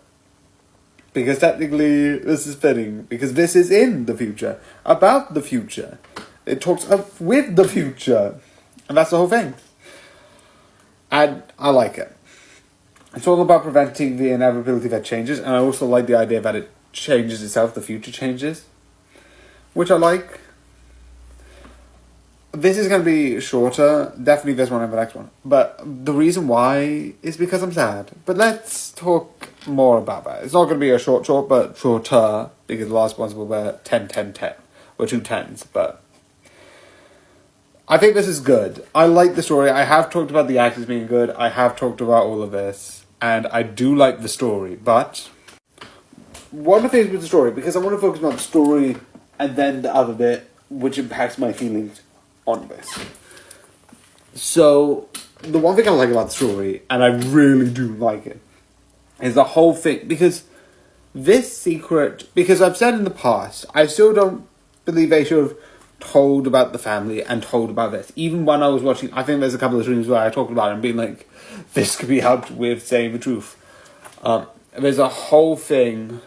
Because technically this is fitting. Because this is in the future. About the future. It talks with the future. And that's the whole thing. And I like it. It's all about preventing the inevitability that changes, and I also like the idea that it changes itself, the future changes, which I like. this is going to be shorter. Definitely this one and the next one. But the reason why is because I'm sad. But let's talk more about that. It's not going to be a short, but shorter, because the last ones were 10, 10, 10. Or 2 10s, but I think this is good. I like the story. I have talked about the actors being good. I have talked about all of this. And I do like the story. But one of the things with the story, because I want to focus on the story and then the other bit, which impacts my feelings on this. So, the one thing I like about the story, and I really do like it, is the whole thing. Because this secret, because I've said in the past, I still don't believe they should have told about the family and told about this. Even when I was watching, I think there's a couple of streams where I talked about it and being like, this could be helped with saying the truth. There's a whole thing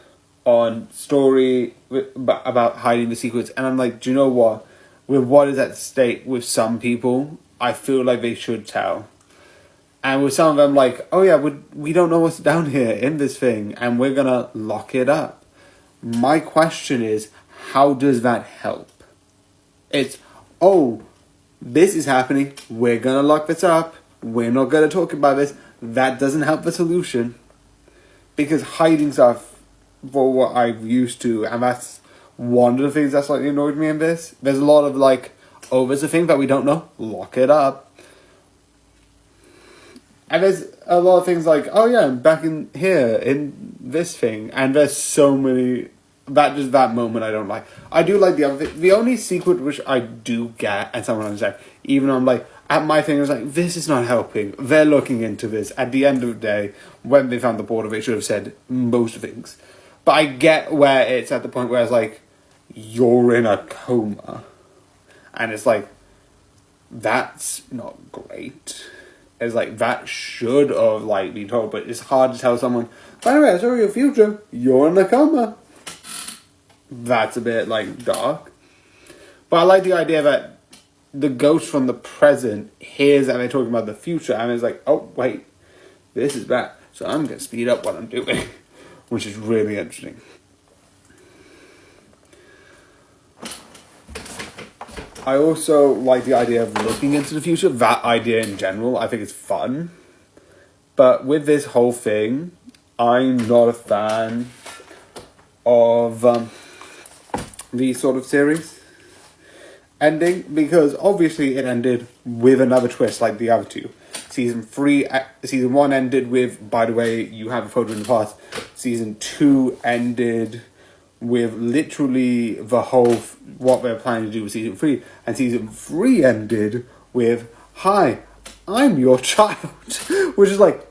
on story about hiding the secrets, and I'm like, do you know what? With what is at stake with some people, I feel like they should tell. And with some of them, like, oh yeah, we don't know what's down here in this thing, and we're gonna lock it up. My question is, how does that help? It's, oh, this is happening, we're gonna lock this up, we're not gonna talk about this. That doesn't help the solution. Because hiding stuff for what I'm used to, and that's one of the things that slightly annoyed me in this. There's a lot of like, oh, there's a thing that we don't know, lock it up. And there's a lot of things like, oh yeah, I'm back in here, in this thing. And there's so many, that moment I don't like. I do like the other thing. The only secret which I do get, and someone understand, even though I'm like, at my thing, I was like, this is not helping. They're looking into this. At the end of the day, when they found the border, they should have said most things. But I get where it's at the point where it's like, you're in a coma. And it's like, that's not great. It's like, that should have, like, been told. But it's hard to tell someone, by the way, I saw your future. You're in a coma. That's a bit, like, dark. But I like the idea that the ghost from the present hears that they're talking about the future. And it's like, oh, wait, this is bad. So I'm going to speed up what I'm doing. Which is really interesting. I also like the idea of looking into the future. That idea in general, I think it's fun. But with this whole thing, I'm not a fan of these sort of series ending. Because obviously it ended with another twist like the other two. Season 1 ended with, by the way, you have a photo in the past. Season 2 ended with literally the whole, what they're planning to do with Season 3. And Season 3 ended with, hi, I'm your child. Which is like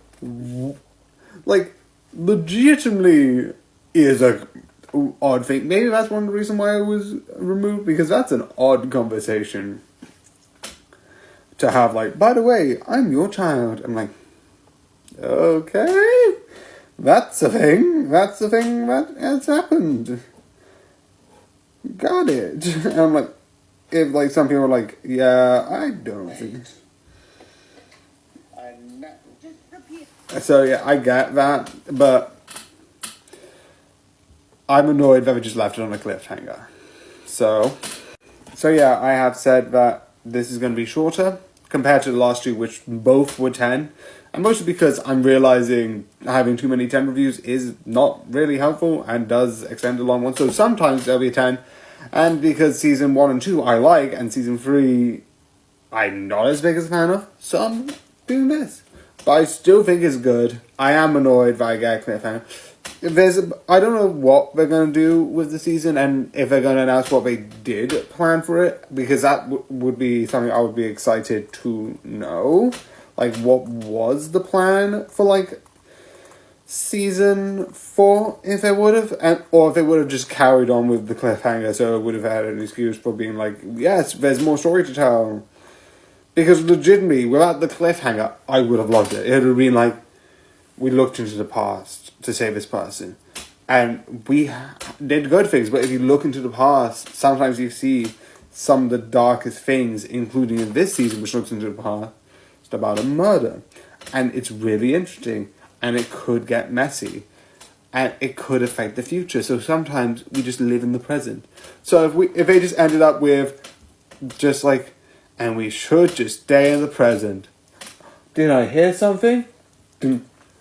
legitimately is a odd thing. Maybe that's one reason why it was removed, because that's an odd conversation to have, like, by the way, I'm your child. I'm like, okay, that's a thing. That's a thing that has happened. Got it. And I'm like, if, like, some people are like, yeah, I don't think. So, yeah, I get that, but I'm annoyed that we just left it on a cliffhanger. So yeah, I have said that this is going to be shorter compared to the last two, which both were 10. And mostly because I'm realizing having too many 10 reviews is not really helpful and does extend a long one. So sometimes there'll be a 10. And because Season 1 and 2 I like, and Season 3 I'm not as big as a fan of, so I'm doing this. But I still think it's good. I am annoyed that I get a cliffhanger. I don't know what they're going to do with the season, and if they're going to announce what they did plan for it, because that would be something I would be excited to know. Like, what was the plan for, like, Season 4, if they would have, or if they would have just carried on with the cliffhanger, so it would have had an excuse for being like, yes, there's more story to tell. Because legitimately, without the cliffhanger, I would have loved it. It would have been like, we looked into the past to save this person. And we did good things, but if you look into the past, sometimes you see some of the darkest things, including in this season, which looks into the past, it's about a murder. And it's really interesting, and it could get messy, and it could affect the future. So sometimes we just live in the present. So if they just ended up with just like And we should just stay in the present. Did I hear something? Oh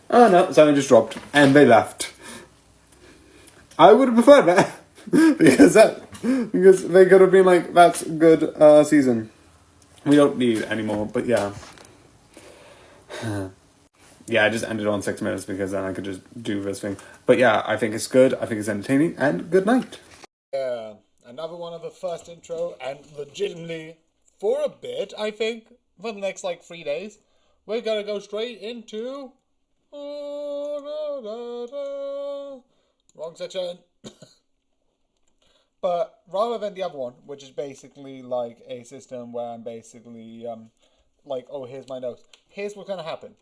no, something just dropped. And they left. I would have preferred that. because they could have been like, that's a good season. We don't need any more, but yeah. Yeah, I just ended on 6 minutes because then I could just do this thing. But yeah, I think it's good, I think it's entertaining, and good night. Yeah, another one of the first intro, and legitimately, for a bit, I think, for the next, 3 days, we're gonna go straight into... Wrong section. But rather than the other one, which is basically like a system where I'm basically, oh, here's my notes. Here's what's gonna happen.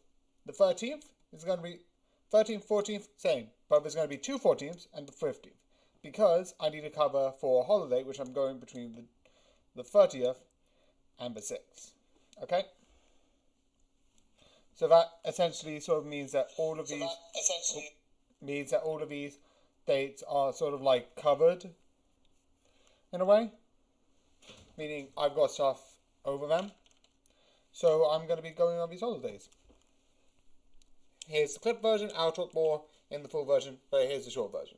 The 13th is going to be 13th, 14th, same. But there's going to be 2 14ths and the 15th. Because I need to cover for a holiday, which I'm going between the 30th and the 6th. Okay? So that essentially sort of means that all of these dates are sort of covered in a way. Meaning I've got stuff over them. So I'm going to be going on these holidays. Here's the clip version. I'll talk more in the full version, but here's the short version.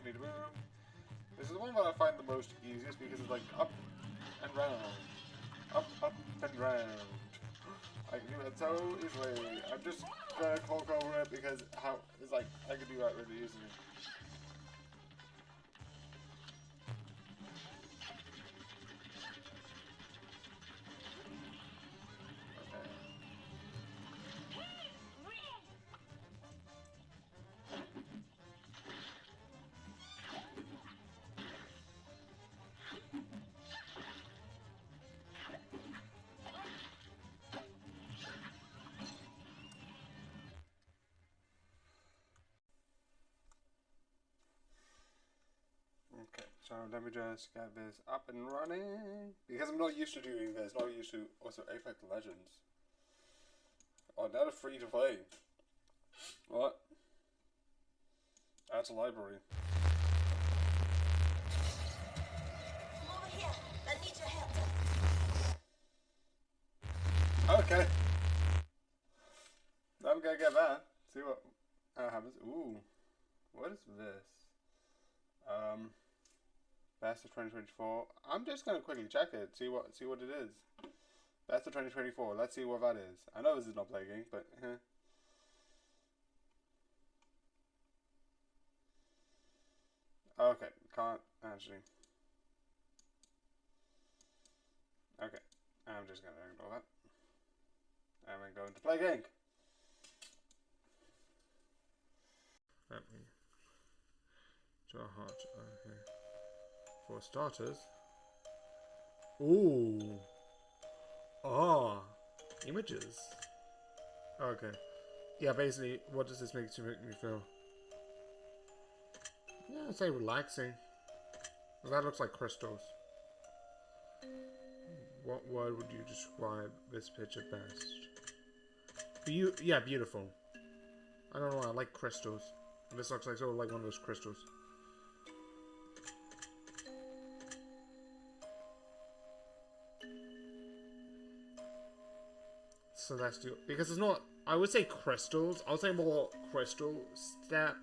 Need to move. This is the one that I find the most easiest because it's up and round. Up and round. I can do that so easily. I'm just gonna talk over it because it's I can do that really easily. Okay, so let me just get this up and running. Because I'm not used to doing this, not used to also Apex Legends. Oh, now they're free to play. What? That's a library. Over here. I need your help. Okay. I'm gonna get that. See what happens. Ooh. What is this? Best of 2024. I'm just gonna quickly check it, see what it is. Best of 2024. Let's see what that is. I know this is not plaguing, but okay, can't actually. Okay, I'm just gonna ignore that. And we're going to play Inc. Let me draw heart. Okay. For starters. Ooh. Ah. Images. Okay. Yeah, basically, what does this make me feel? Yeah, I'd say relaxing. That looks like crystals. What word would you describe this picture best? Yeah, beautiful. I don't know, I like crystals. This looks like sort of like one of those crystals. Celestial, because it's not, I would say crystals, I would say more crystal style,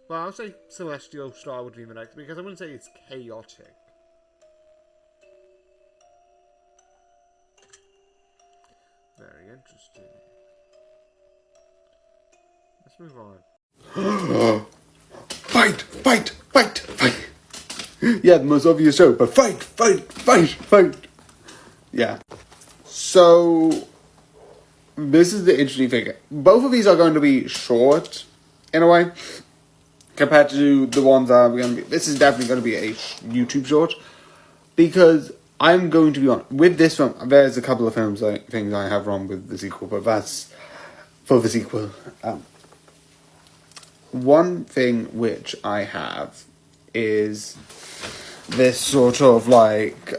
but I would say celestial star would be the next, because I wouldn't say it's chaotic. Very interesting. Let's move on. Fight! Fight! Fight! Fight! Yeah, the most obvious joke, but fight! Fight! Fight! Fight! Yeah. So, this is the interesting thing. Both of these are going to be short, in a way, compared to the ones that are going to be... This is definitely going to be a YouTube short, because I'm going to be on... With this film, there's a couple of things I have wrong with the sequel, but that's for the sequel. One thing which I have is this sort of like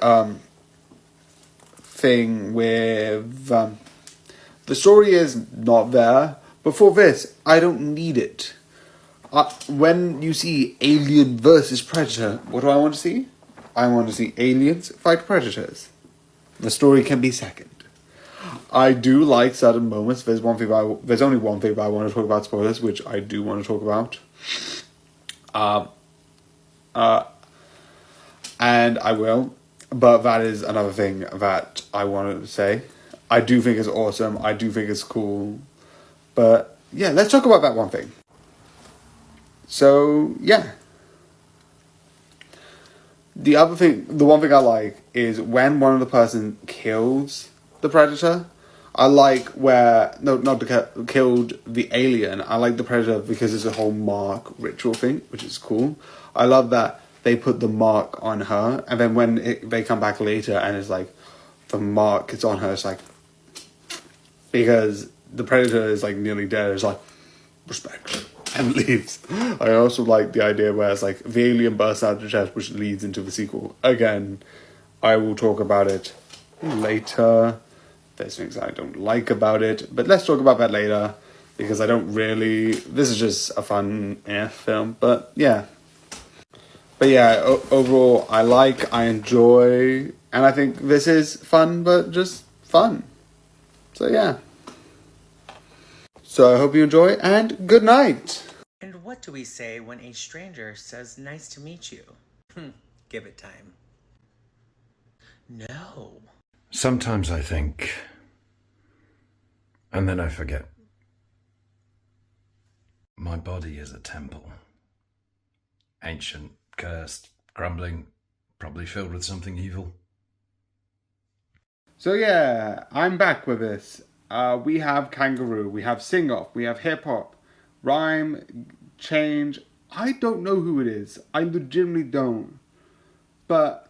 thing with the story is not there, but for this, I don't need it. When you see Alien versus Predator, what do I want to see? I want to see aliens fight predators. The story can be second. I do like certain moments. There's only one thing I want to talk about spoilers, which I do want to talk about. And I will, but that is another thing that I wanted to say. I do think it's awesome. I do think it's cool. But yeah, let's talk about that one thing. So yeah. The one thing I like is when one of the person kills the predator. I like killed the alien. I like the predator because it's a whole mark ritual thing, which is cool. I love that they put the mark on her, and then when they come back later and it's like the mark is on her, it's like because the predator is like nearly dead. It's like respect and leaves. I also like the idea where it's like the alien bursts out of the chest, which leads into the sequel. Again, I will talk about it later. There's things I don't like about it, but let's talk about that later because I don't really. This is just a fun film, but yeah. But yeah, overall, I enjoy, and I think this is fun, but just fun. So yeah. So I hope you enjoy, and good night. And what do we say when a stranger says, "Nice to meet you"? Give it time. No. Sometimes I think, and then I forget. My body is a temple. Ancient, cursed, crumbling, probably filled with something evil. So yeah, I'm back with this. We have kangaroo, we have sing-off, we have hip-hop, rhyme, change. I don't know who it is. I legitimately don't. But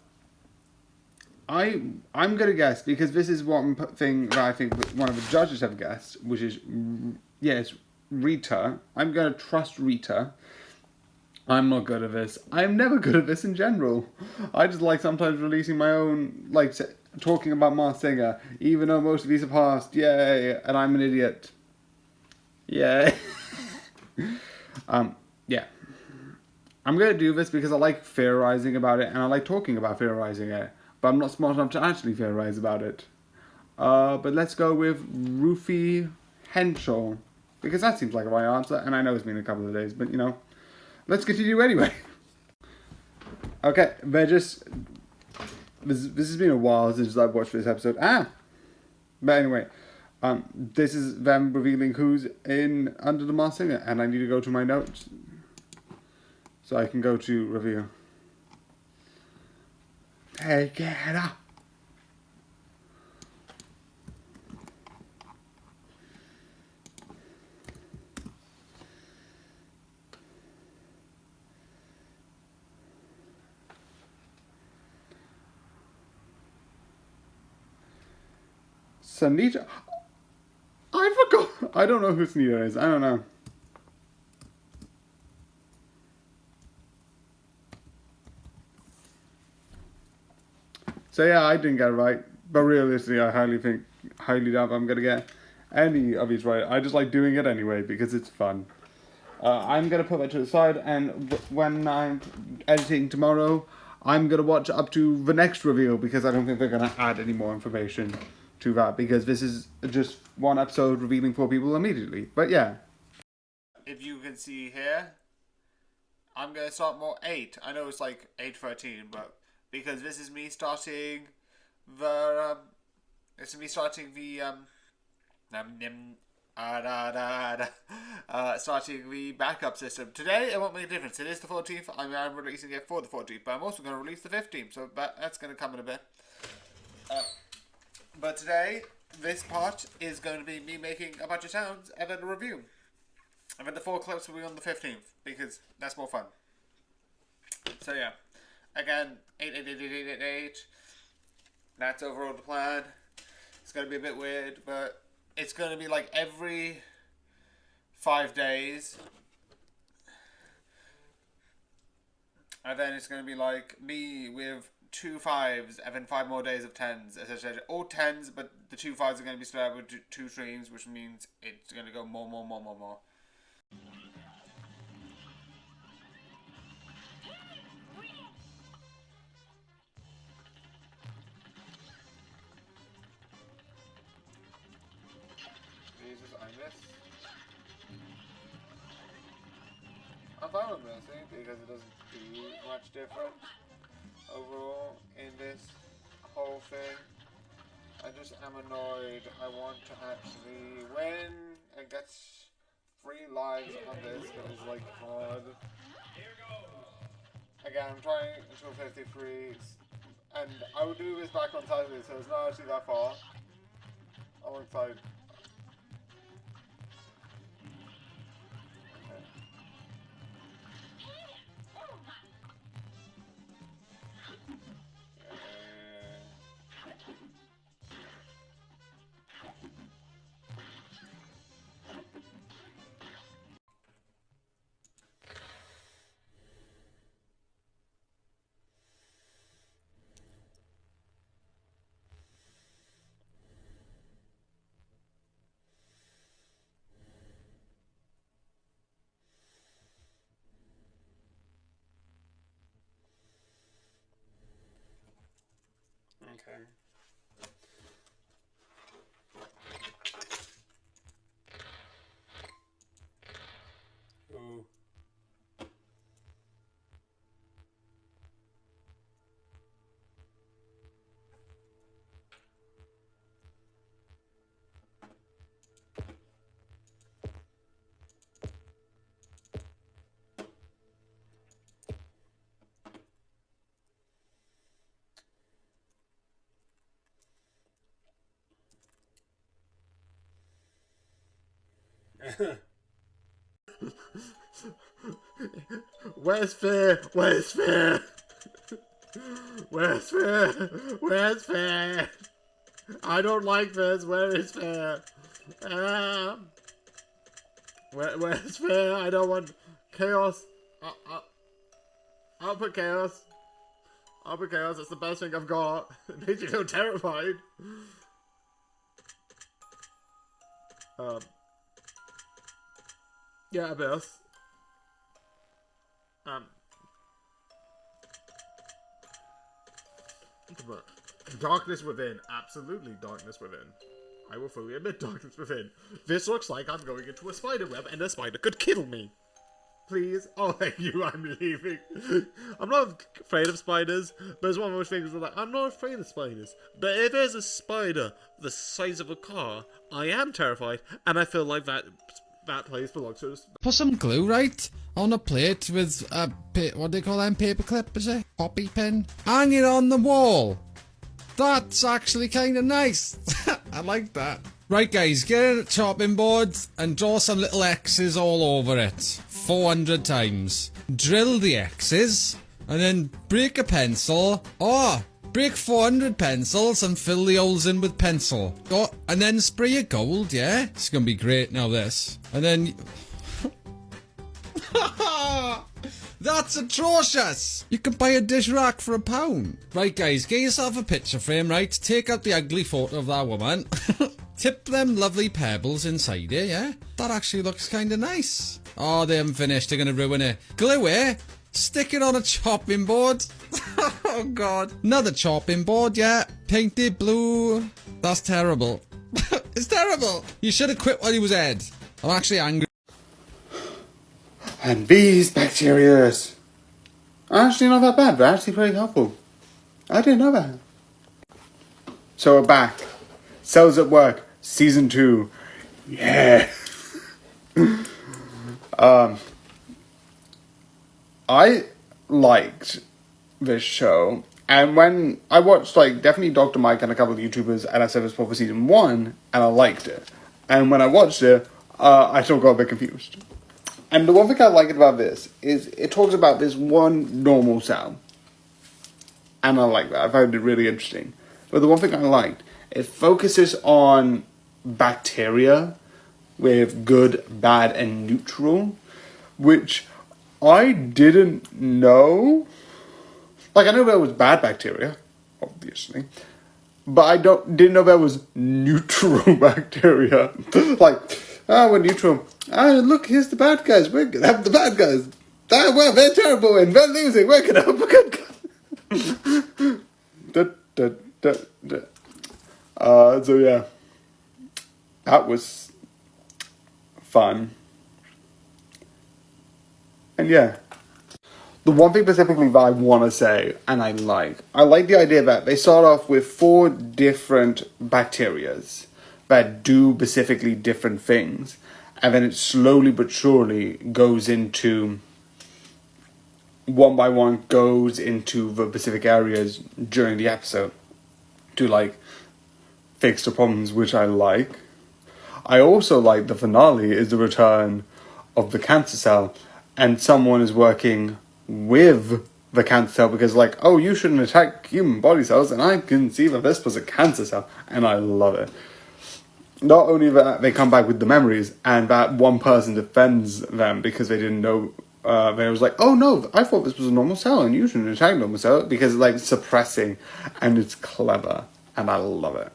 I'm gonna guess because this is one thing that I think one of the judges have guessed, which is it's Rita. I'm gonna trust Rita. I'm not good at this. I'm never good at this in general. I just like sometimes releasing my own, like talking about Masked Singer, even though most of these are past. Yay! And I'm an idiot. Yay. Yeah. I'm gonna do this because I like theorizing about it and I like talking about theorizing it. But I'm not smart enough to actually theorize about it. But let's go with Rufy Henschel. Because that seems like a right answer. And I know it's been a couple of days, but you know. Let's continue anyway. Okay, this has been a while since I've watched this episode. But anyway. This is them revealing who's in Under the Masked Singer. And I need to go to my notes. So I can go to review. Hey, get up. Sunita. I forgot. I don't know who Sunita is. I don't know. So yeah, I didn't get it right, but realistically, I highly doubt I'm gonna get any of these right. I just like doing it anyway because it's fun. I'm gonna put that to the side, and when I'm editing tomorrow, I'm gonna watch up to the next reveal because I don't think they're gonna add any more information to that because this is just one episode revealing 4 people immediately. But yeah. If you can see here, I'm gonna start more 8. I know it's like 8:13, but because this is me starting the starting the backup system. Today it won't make a difference. It is the 14th. I'm releasing it for the 14th, but I'm also going to release the 15th, so that's going to come in a bit. But today, this part is going to be me making a bunch of sounds and then a review. And then the 4 clips will be on the 15th, because that's more fun. So yeah. Again, 8. That's overall the plan. It's going to be a bit weird, but it's going to be like every 5 days. And then it's going to be like me with 2 5s and then 5 more days of 10s. Essentially, all 10s, but the 2 5s are going to be split up with 2 streams, which means it's going to go more. Jesus, I missed. I'm fine with missing because it doesn't do much different overall in this whole thing. I just am annoyed. I want to actually win and get 3 lives on this, but it's like hard. Again, I'm trying until 53, and I will do this back on Saturday, so it's not actually that far. Alongside. Okay. Ooh. Where's fair? Where's fair? Where's fair? Where's fair? I don't like this. Where is fair? Where's fair? I don't want chaos. I'll put chaos. I'll put chaos. It's the best thing I've got. It makes you feel terrified. Yeah, Abyss. Darkness Within. Absolutely Darkness Within. I will fully admit Darkness Within. This looks like I'm going into a spider web and a spider could kill me. Please? Oh, thank you, I'm leaving. I'm not afraid of spiders, but it's one of those things where, like, I'm not afraid of spiders. But if there's a spider the size of a car, I am terrified, and I feel like that place belongs to us. Put some glue, right, on a plate with a, what do they call them, paper clip, is it? Poppy pin? Hang it on the wall. That's actually kind of nice. I like that. Right, guys, get a chopping board and draw some little X's all over it. 400 times. Drill the X's, and then break a pencil. Oh, break 400 pencils and fill the holes in with pencil. Oh, and then spray your gold, yeah? It's gonna be great now, this. And then... That's atrocious! You can buy a dish rack for £1. Right, guys, get yourself a picture frame, right? Take out the ugly photo of that woman. Tip them lovely pebbles inside it, yeah? That actually looks kind of nice. Oh, they haven't finished. They're going to ruin it. Glue it. Stick it on a chopping board. Oh, God. Another chopping board, yeah. Paint it blue. That's terrible. It's terrible. You should have quit while he was ahead. I'm actually angry. And these bacterias are actually not that bad. They're actually pretty helpful. I didn't know that. So we're back. Cells at Work, Season 2. Yeah. I liked this show, and when I watched, like, definitely Dr. Mike and a couple of YouTubers, and I said this for Season 1, and I liked it. And when I watched it, I still got a bit confused. And the one thing I liked about this is it talks about this one normal cell. And I like that. I found it really interesting. But the one thing I liked, it focuses on bacteria with good, bad, and neutral, which I didn't know. Like, I know there was bad bacteria, obviously, but I didn't know there was neutral bacteria. Like, we're neutral. Look, here's the bad guys. We're gonna have the bad guys. Well, they're terrible and they're losing. We're gonna have a good guy. So yeah, that was fun. And yeah, the one thing specifically that I want to say, and I like the idea that they start off with 4 different bacterias that do specifically different things, and then it slowly but surely goes into, one by one, goes into the specific areas during the episode to, like, fix the problems, which I like. I also like the finale is the return of the cancer cell, and someone is working with the cancer cell because, like, oh, you shouldn't attack human body cells, and I can see that this was a cancer cell, and I love it. Not only that, they come back with the memories, and that one person defends them because they didn't know. They was like, oh no, I thought this was a normal cell, and you shouldn't attack normal cell, because it's, like, suppressing, and it's clever, and I love it.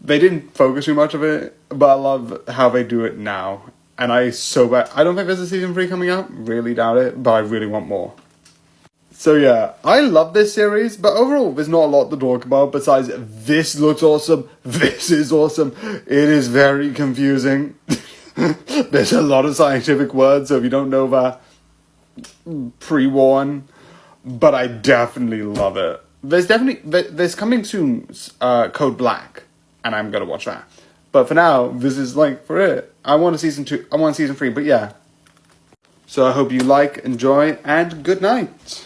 They didn't focus too much of it, but I love how they do it now. And I don't think there's a season 3 coming out, really doubt it, but I really want more. So yeah, I love this series, but overall there's not a lot to talk about besides this looks awesome, this is awesome, it is very confusing. There's a lot of scientific words, so if you don't know that, pre-warn, but I definitely love it. There's coming soon Code Black, and I'm gonna watch that. But for now, this is like for it. I want a season 2. I want season 3. But yeah. So I hope you like, enjoy, and good night.